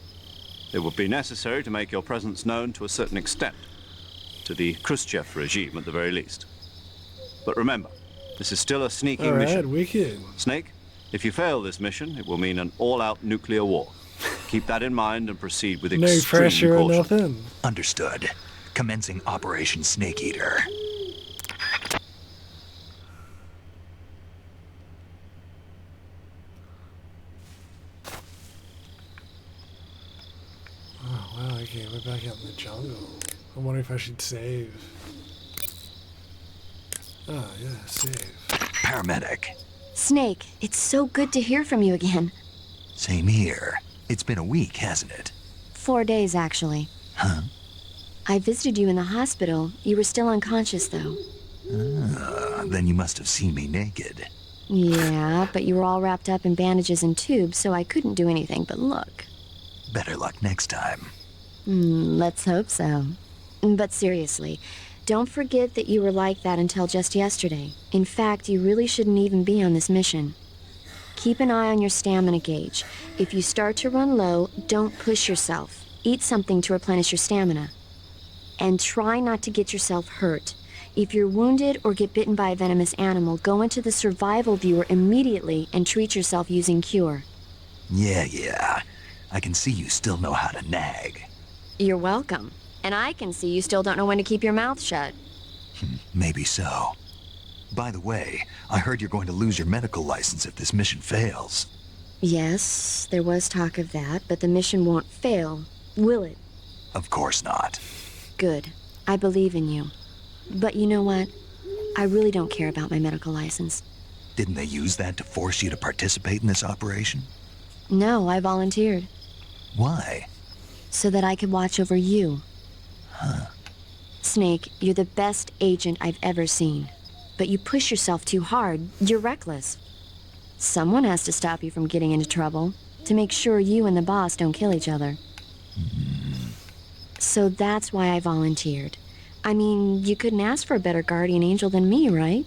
It would be necessary to make your presence known to a certain extent. To the Khrushchev regime, at the very least. But remember, this is still a sneaking mission. Alright, wicked. Snake, if you fail this mission, it will mean an all-out nuclear war. Keep that in mind and proceed with No extreme pressure or caution. nothing. Understood. Commencing Operation Snake Eater. Oh, wow, okay, we're back out in the jungle. I wonder if I should save. Oh, yeah, save. Paramedic. Snake, it's so good to hear from you again. Same here. It's been a week, hasn't it? 4 days, actually. Huh? I visited you in the hospital. You were still unconscious, though. Then you must have seen me naked. Yeah, but you were all wrapped up in bandages and tubes, so I couldn't do anything but look. Better luck next time. Let's hope so. But seriously, don't forget that you were like that until just yesterday. In fact, you really shouldn't even be on this mission. Keep an eye on your stamina gauge. If you start to run low, don't push yourself. Eat something to replenish your stamina. And try not to get yourself hurt. If you're wounded or get bitten by a venomous animal, go into the survival viewer immediately and treat yourself using Cure. Yeah. I can see you still know how to nag. You're welcome. And I can see you still don't know when to keep your mouth shut. Maybe so. By the way, I heard you're going to lose your medical license if this mission fails. Yes, there was talk of that, but the mission won't fail, will it? Of course not. Good. I believe in you. But you know what? I really don't care about my medical license. Didn't they use that to force you to participate in this operation? No, I volunteered. Why? So that I could watch over you. Huh. Snake, you're the best agent I've ever seen. But you push yourself too hard. You're reckless. Someone has to stop you from getting into trouble, to make sure you and the boss don't kill each other. So that's why I volunteered. I mean, you couldn't ask for a better guardian angel than me, right?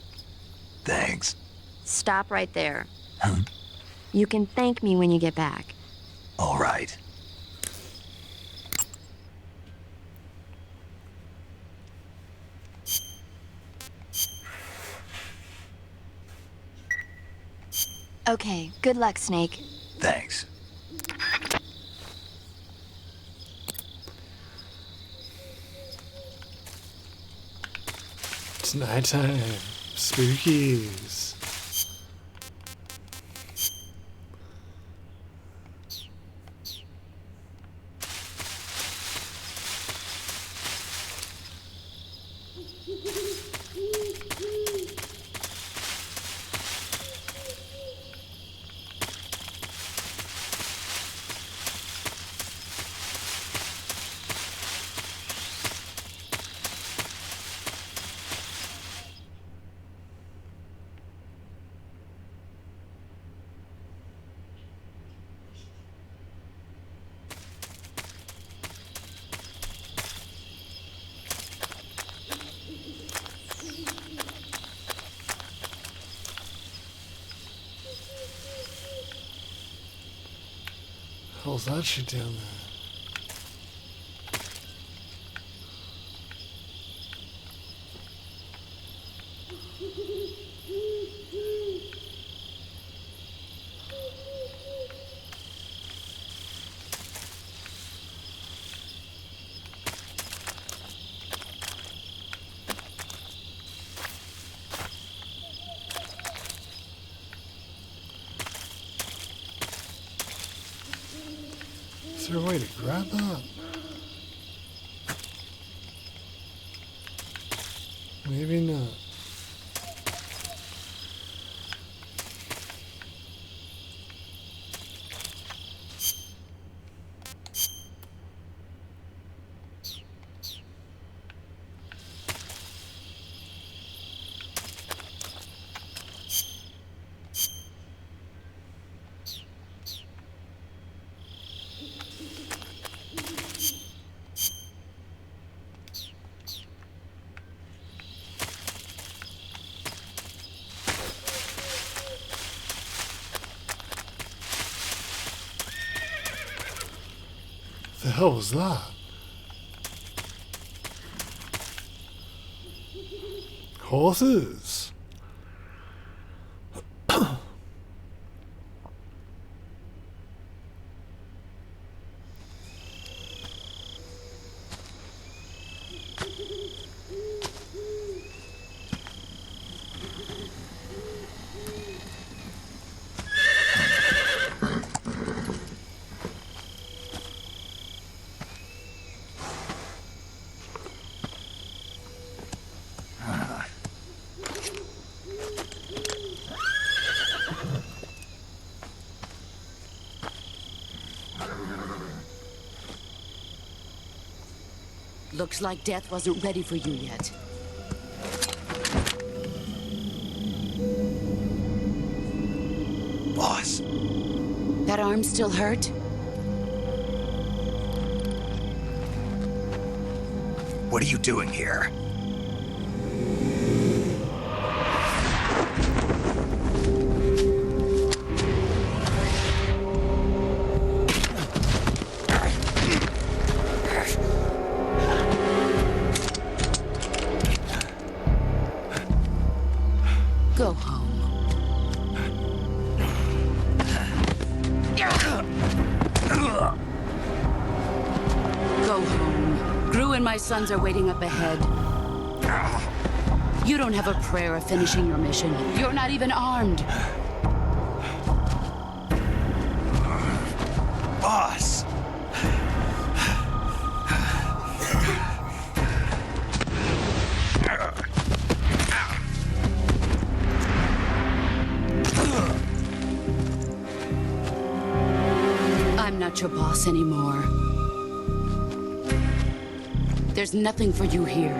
Thanks. Stop right there. Huh? You can thank me when you get back. All right. Okay, good luck, Snake. Thanks. It's nighttime. Spookies. How's that shit down there? Is there a way to grab that? Maybe not. The hell was that? Horses. Looks like death wasn't ready for you yet. Boss. That arm still hurt? What are you doing here? Go home. Go home. Gru and my sons are waiting up ahead. You don't have a prayer of finishing your mission. You're not even armed. Boss! I'm not your boss anymore. There's nothing for you here.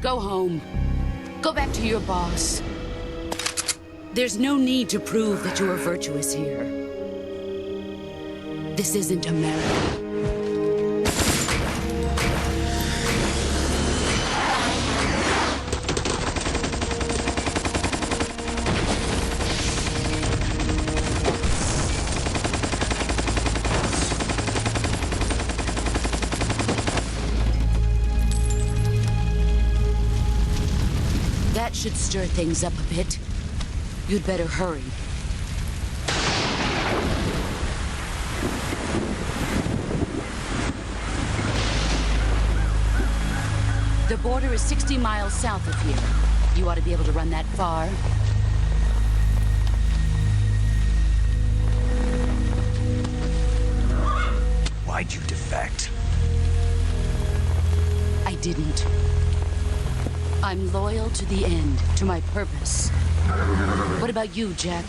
Go home. Go back to your boss. There's no need to prove that you are virtuous here. This isn't America. That should stir things up a bit. You'd better hurry. The border is 60 miles south of here. You ought to be able to run that far. Why'd you defect? I didn't. I'm loyal to the end, to my purpose. What about you, Jack?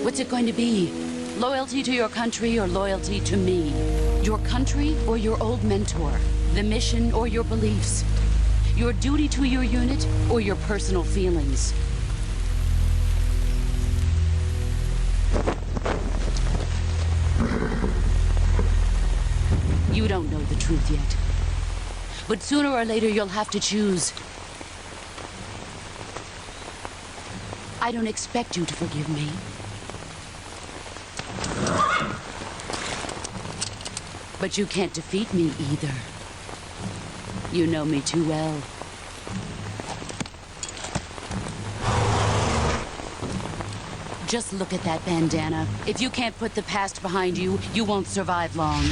What's it going to be? Loyalty to your country or loyalty to me? Your country or your old mentor? The mission or your beliefs? Your duty to your unit or your personal feelings? You don't know the truth yet. But sooner or later, you'll have to choose. I don't expect you to forgive me. But you can't defeat me either. You know me too well. Just look at that bandana. If you can't put the past behind you, you won't survive long.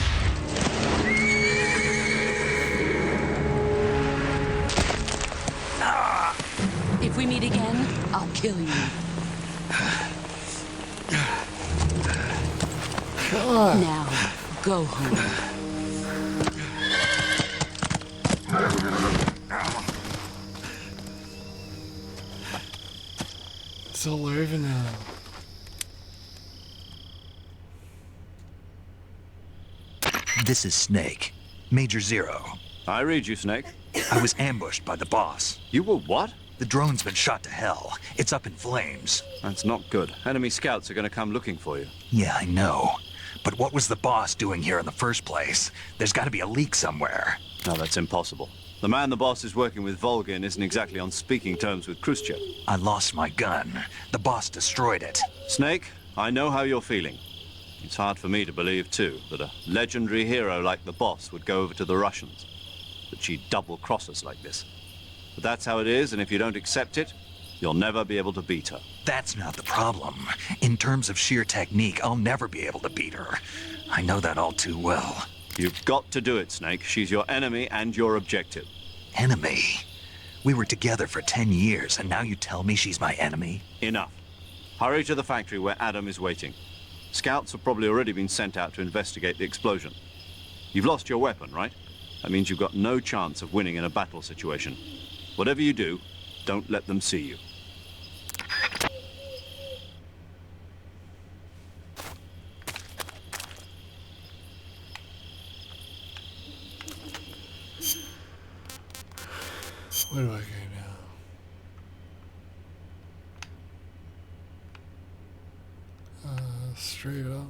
If we meet again, I'll kill you. God. Now, go home. It's all over now. This is Snake. Major Zero. I read you, Snake. I was ambushed by the boss. You were what? The drone's been shot to hell. It's up in flames. That's not good. Enemy scouts are going to come looking for you. Yeah, I know. But what was the boss doing here in the first place? There's got to be a leak somewhere. No, that's impossible. The man the boss is working with, Volgin, isn't exactly on speaking terms with Khrushchev. I lost my gun. The boss destroyed it. Snake, I know how you're feeling. It's hard for me to believe, too, that a legendary hero like the boss would go over to the Russians. That she'd double-cross us like this. But that's how it is, and if you don't accept it, you'll never be able to beat her. That's not the problem. In terms of sheer technique, I'll never be able to beat her. I know that all too well. You've got to do it, Snake. She's your enemy and your objective. Enemy? We were together for 10 years, and now you tell me she's my enemy? Enough. Hurry to the factory where Adam is waiting. Scouts have probably already been sent out to investigate the explosion. You've lost your weapon, right? That means you've got no chance of winning in a battle situation. Whatever you do, don't let them see you. Where do I go now? Straight up.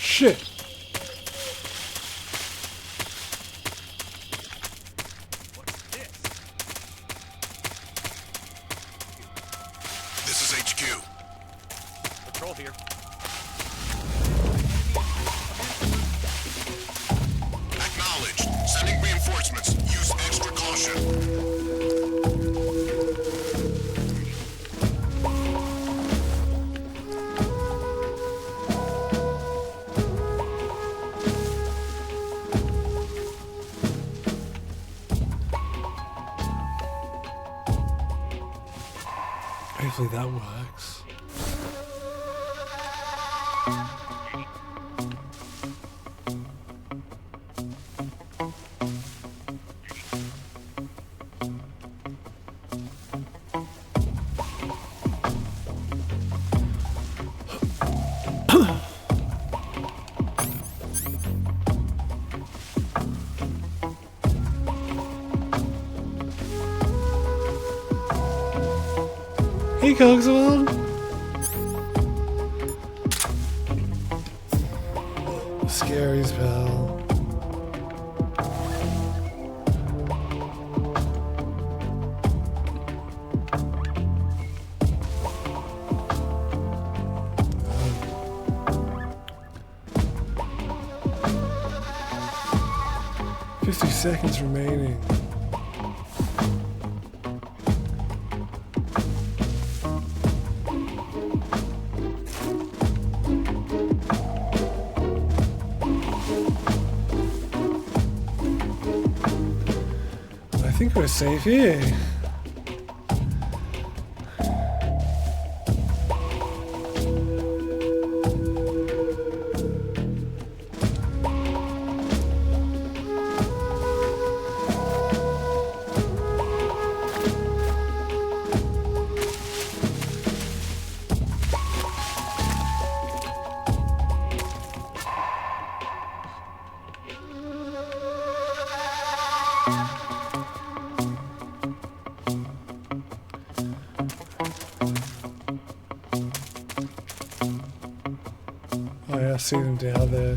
Shit! This is HQ. Patrol here. Acknowledged. Sending reinforcements. Use extra caution. Hopefully that works. Hey, Cogswell. Scaries, pal. Uh, 50 seconds remaining. I think we're safe here. Oh yeah, I see them down there.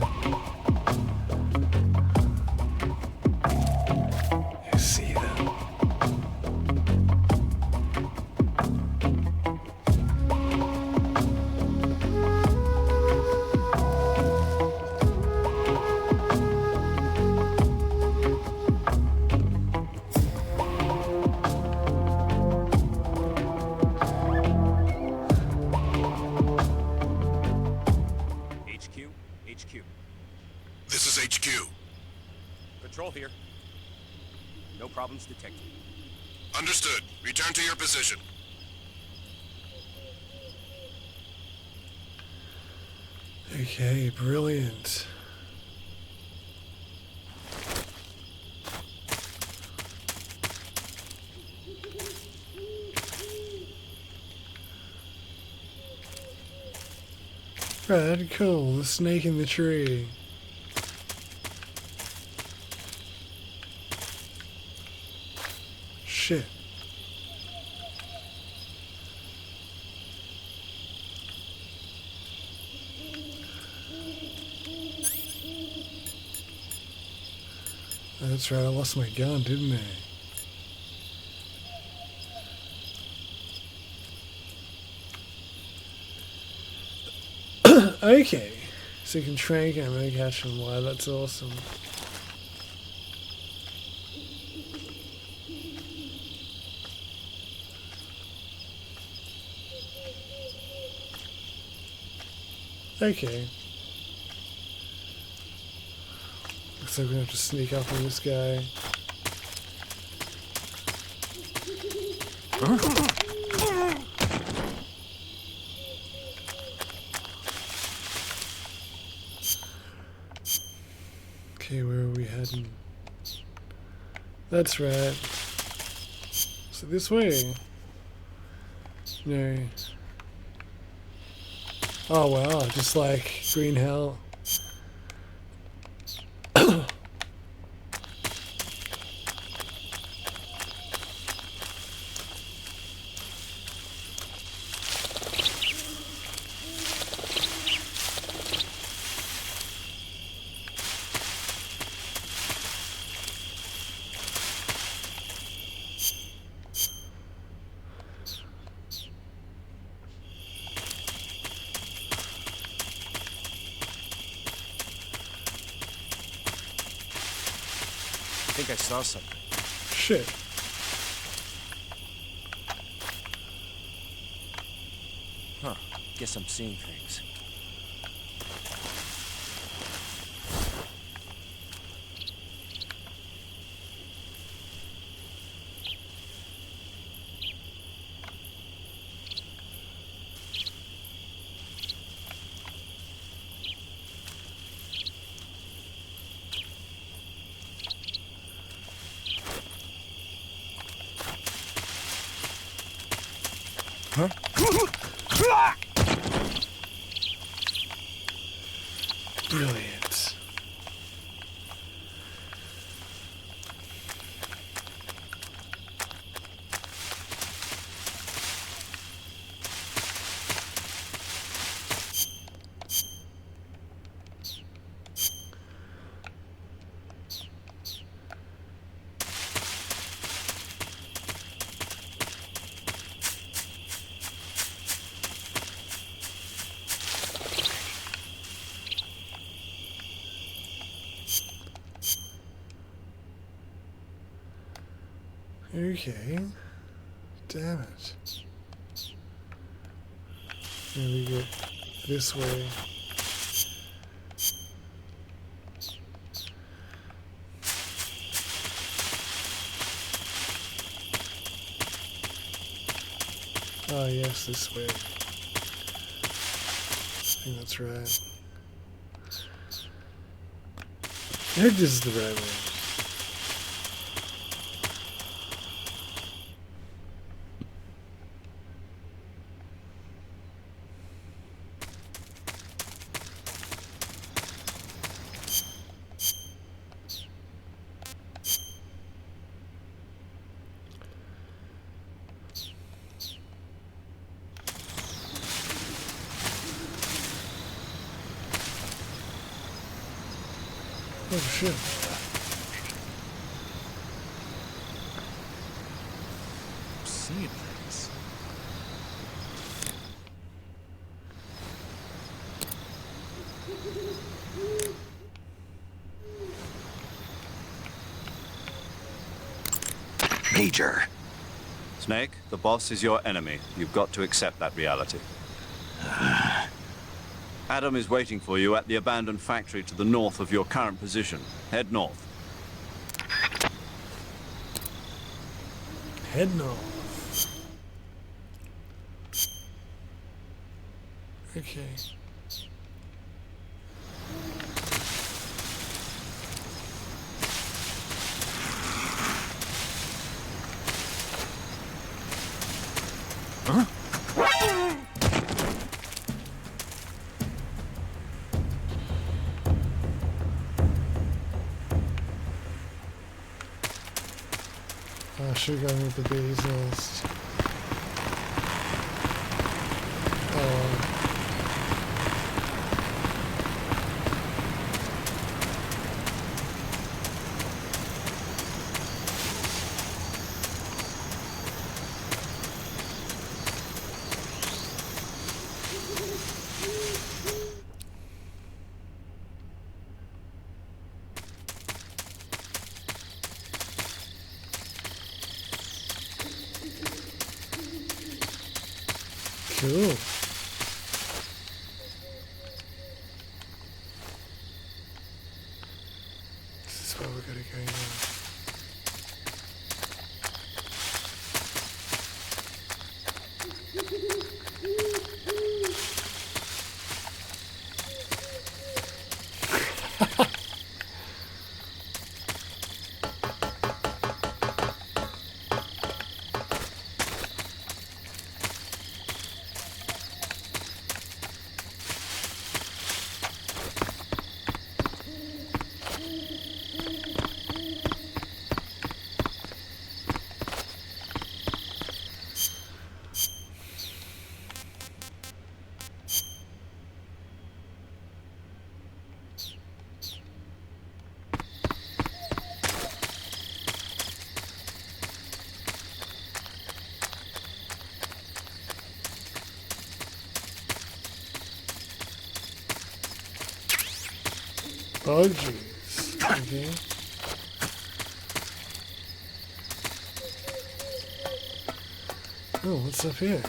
I see them. HQ. This is HQ. Patrol here. No problems detected. Understood. Return to your position. Okay, brilliant. Right, cool. The snake in the tree. Shit. That's right, I lost my gun, didn't I? Okay. So you can trank ammo cache and why, that's awesome. Okay. Looks like we're gonna have to sneak up on this guy. Okay, where are we heading? That's right. So this way. No. Oh wow, just like green hell. I think I saw something. Shit. Huh. Guess I'm seeing things. Huh? Brilliant. Okay. Damn it. Now we get this way. Oh yes, this way. I think that's right. I think this is the right way. Oh shit. I'm seeing things. Major. Snake, the boss is your enemy. You've got to accept that reality. Adam is waiting for you at the abandoned factory to the north of your current position. Head north. Head north. Okay. Huh? I should have gone with the bees list. Cool. This is where we're gonna go now. Oh, jeez. Okay. Oh, what's up here?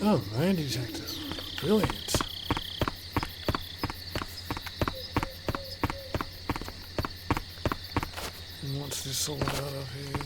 Oh, lie detector. Brilliant. And what's this all about up here?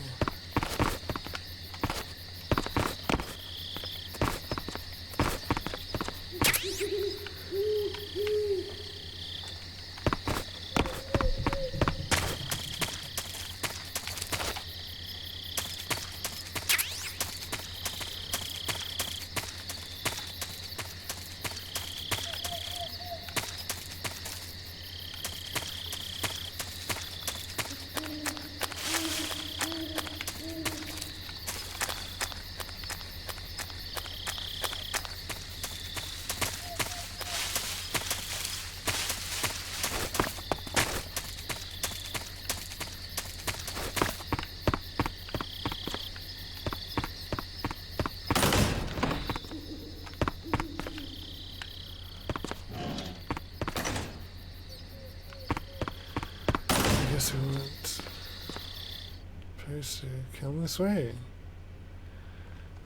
We weren't supposed to come this way.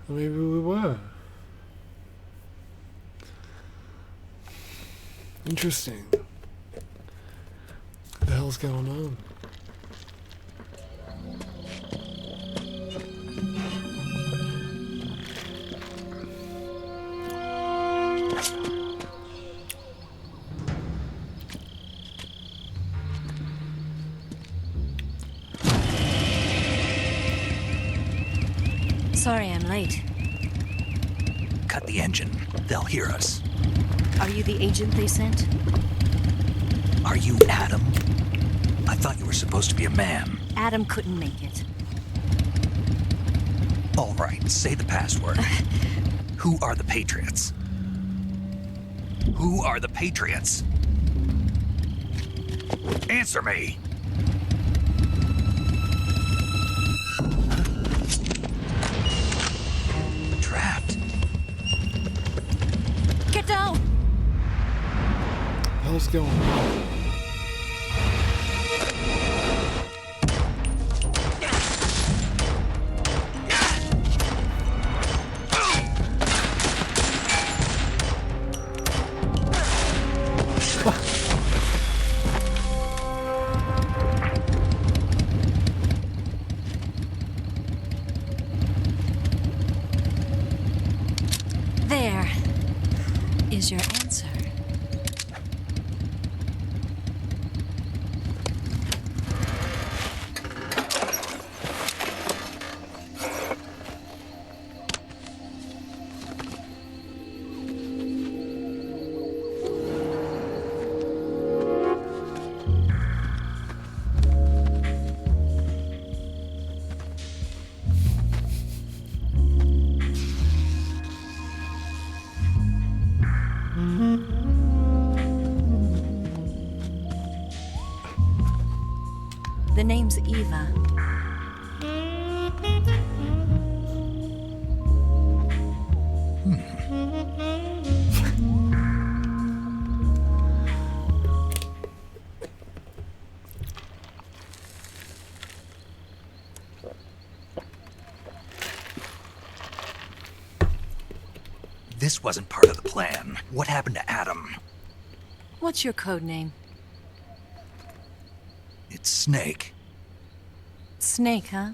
Or maybe we were. Interesting. What the hell's going on? Sorry I'm late. Cut the engine. They'll hear us. Are you the agent they sent? Are you Adam? I thought you were supposed to be a man. Adam couldn't make it. All right, say the password. Who are the Patriots? Who are the Patriots? Answer me! Trapped. Get down! Hell's going on? There is your answer. The name's Eva. This wasn't part of the plan. What happened to Adam? What's your code name? It's Snake. Snake, huh?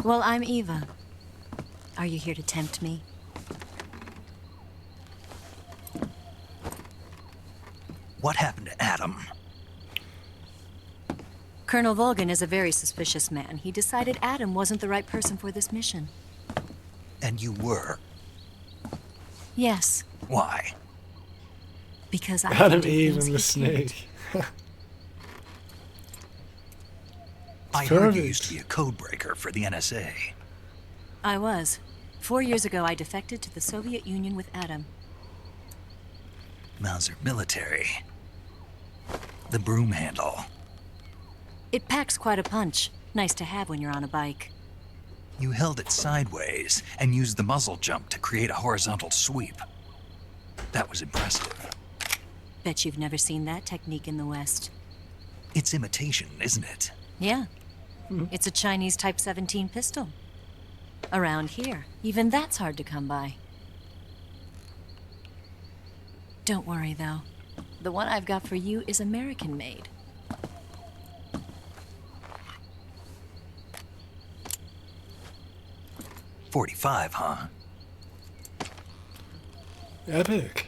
Well, I'm Eva. Are you here to tempt me? What happened to Adam? Colonel Volgan is a very suspicious man. He decided Adam wasn't the right person for this mission. And you were? Yes, Why? because I Adam, can do Eve, things and the he can't. snake. I heard you used to be a code breaker for the NSA. I was. 4 years ago, I defected to the Soviet Union with Adam. Mauser military. The broom handle. It packs quite a punch. Nice to have when you're on a bike. You held it sideways and used the muzzle jump to create a horizontal sweep. That was impressive. Bet you've never seen that technique in the West. It's imitation, isn't it? Yeah. It's a Chinese Type 17 pistol. Around here, even that's hard to come by. Don't worry, though. The one I've got for you is American-made. .45, huh? Epic.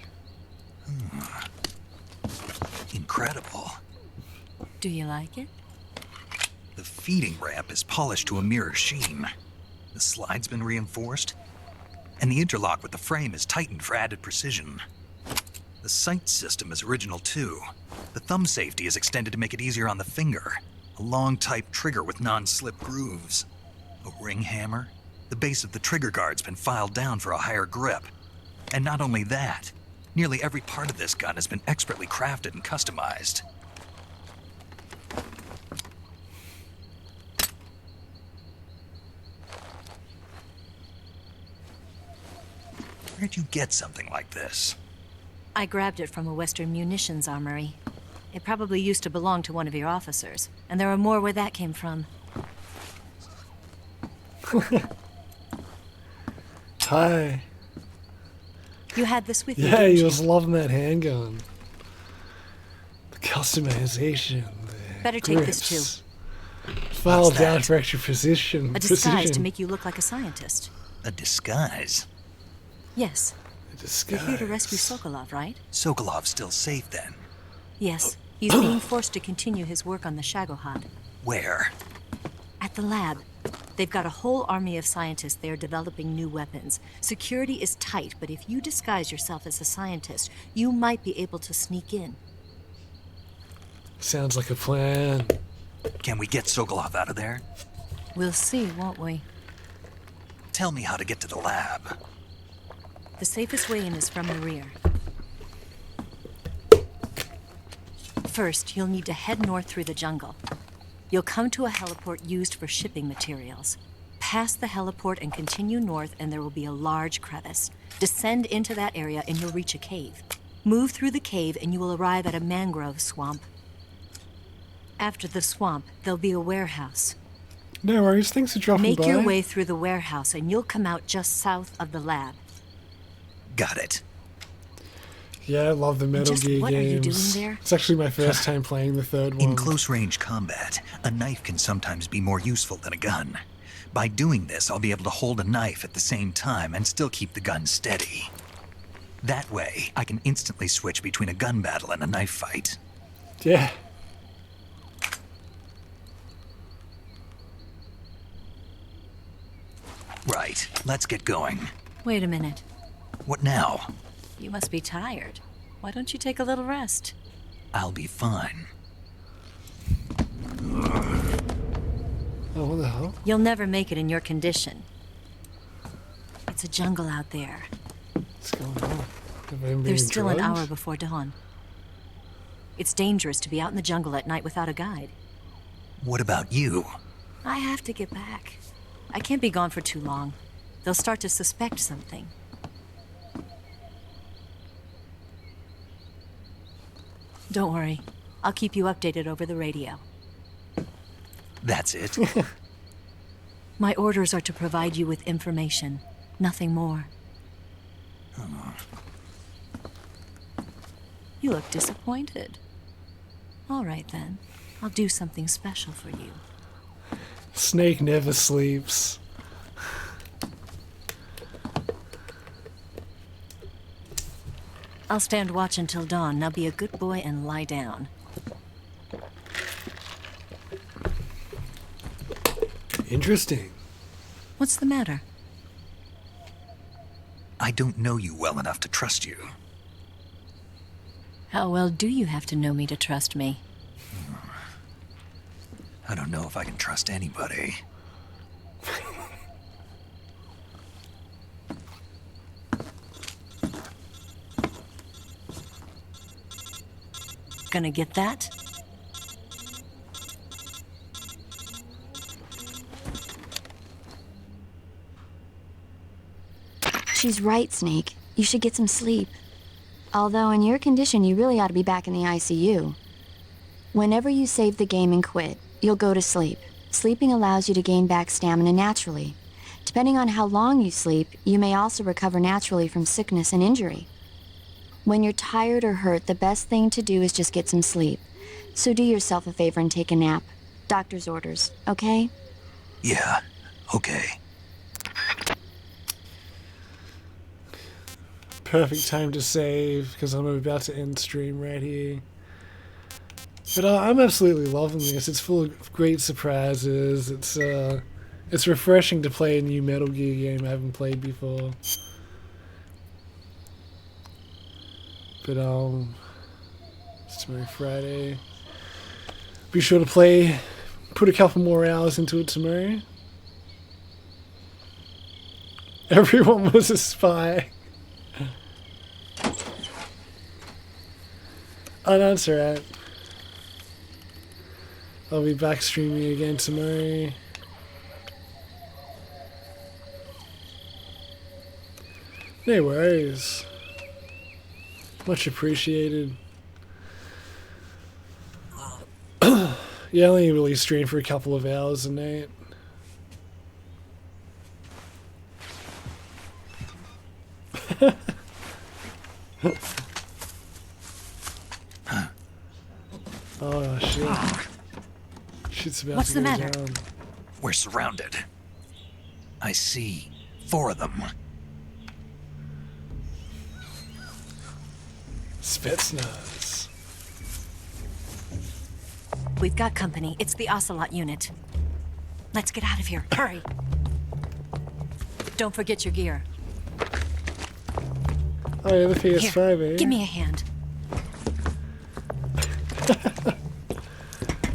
Incredible. Do you like it? The feeding ramp is polished to a mirror sheen. The slide's been reinforced, and the interlock with the frame is tightened for added precision. The sight system is original too. The thumb safety is extended to make it easier on the finger. A long type trigger with non-slip grooves. A ring hammer. The base of the trigger guard's been filed down for a higher grip. And not only that, nearly every part of this gun has been expertly crafted and customized. Where'd you get something like this? I grabbed it from a Western munitions armory. It probably used to belong to one of your officers, and there are more where that came from. Hi. You had this with you, Yeah, didn't he you? was loving that handgun. The customization. The Better take this grips. too. File What's down that? for extra precision. A disguise precision. to make you look like a scientist. A disguise? Yes. A disguise. You're here to rescue Sokolov, right? Sokolov's still safe then. Yes. He's being forced to continue his work on the Shagohod. Where? At the lab. They've got a whole army of scientists there developing new weapons. Security is tight, but if you disguise yourself as a scientist, you might be able to sneak in. Sounds like a plan. Can we get Sokolov out of there? We'll see, won't we? Tell me how to get to the lab. The safest way in is from the rear. First, you'll need to head north through the jungle. You'll come to a heliport used for shipping materials. Pass the heliport and continue north, and there will be a large crevice. Descend into that area and you'll reach a cave. Move through the cave and you will arrive at a mangrove swamp. After the swamp, there'll be a warehouse. No worries, thanks for dropping Make by. your way through the warehouse and you'll come out just south of the lab. Got it. Yeah, I love the Metal just Gear what are you games. doing there? It's actually my first time playing the third one. In close-range combat, a knife can sometimes be more useful than a gun. By doing this, I'll be able to hold a knife at the same time and still keep the gun steady. That way, I can instantly switch between a gun battle and a knife fight. Yeah. Right, let's get going. Wait a minute. What now? You must be tired. Why don't you take a little rest? I'll be fine. Oh, what the hell? You'll never make it in your condition. It's a jungle out there. What's going on? Have I been There's still an drugged? hour before dawn. It's dangerous to be out in the jungle at night without a guide. What about you? I have to get back. I can't be gone for too long. They'll start to suspect something. Don't worry. I'll keep you updated over the radio. That's it? My orders are to provide you with information, nothing more. You look disappointed. All right then. I'll do something special for you. Snake never sleeps. I'll stand watch until dawn. Now be a good boy and lie down. Interesting. What's the matter? I don't know you well enough to trust you. How well do you have to know me to trust me? I don't know if I can trust anybody. Gonna get that? She's right, Snake. You should get some sleep. Although in your condition, you really ought to be back in the ICU. Whenever you save the game and quit, you'll go to sleep. Sleeping allows you to gain back stamina naturally. Depending on how long you sleep, you may also recover naturally from sickness and injury. When you're tired or hurt, the best thing to do is just get some sleep. So do yourself a favor and take a nap. Doctor's orders, okay? Yeah, okay. Perfect time to save, because I'm about to end stream right here. But I'm absolutely loving this. It's full of great surprises. It's refreshing to play a new Metal Gear game I haven't played before. But it's tomorrow Friday. Be sure to put a couple more hours into it tomorrow. Everyone was a spy. Oh, no, it's alright. I'll be back streaming again tomorrow. No worries. Much appreciated. Yeah, I only really stream for a couple of hours a night. Oh shit. Shit's about What's to the go matter? down. We're surrounded. I see 4 of them. Spetsnaz. We've got company. It's the Ocelot unit. Let's get out of here. Hurry. Don't forget your gear. Oh yeah, the PS5, Here, eh? give me a hand.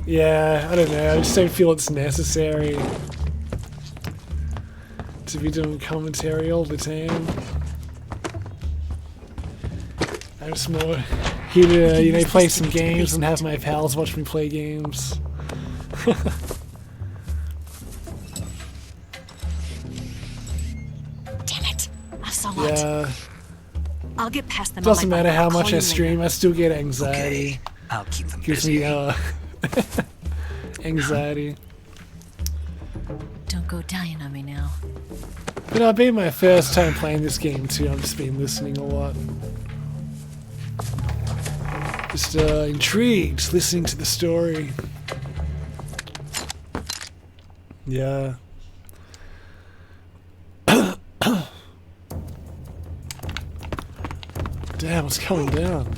Yeah, I don't know. I just don't feel it's necessary to be doing commentary all the time. I'm just more here to, play some games and have my pals watch me play games. Damn it. Ocelot. Yeah. I'll get past them. Doesn't on my matter bike. how I'll much call I you stream, later. I still get anxiety. Okay, I'll keep them Gives busy. me anxiety. Don't go dying on me now. But it'll be my first time playing this game too. I've just been listening a lot. Just intrigued, listening to the story. Yeah. Damn, it's coming down.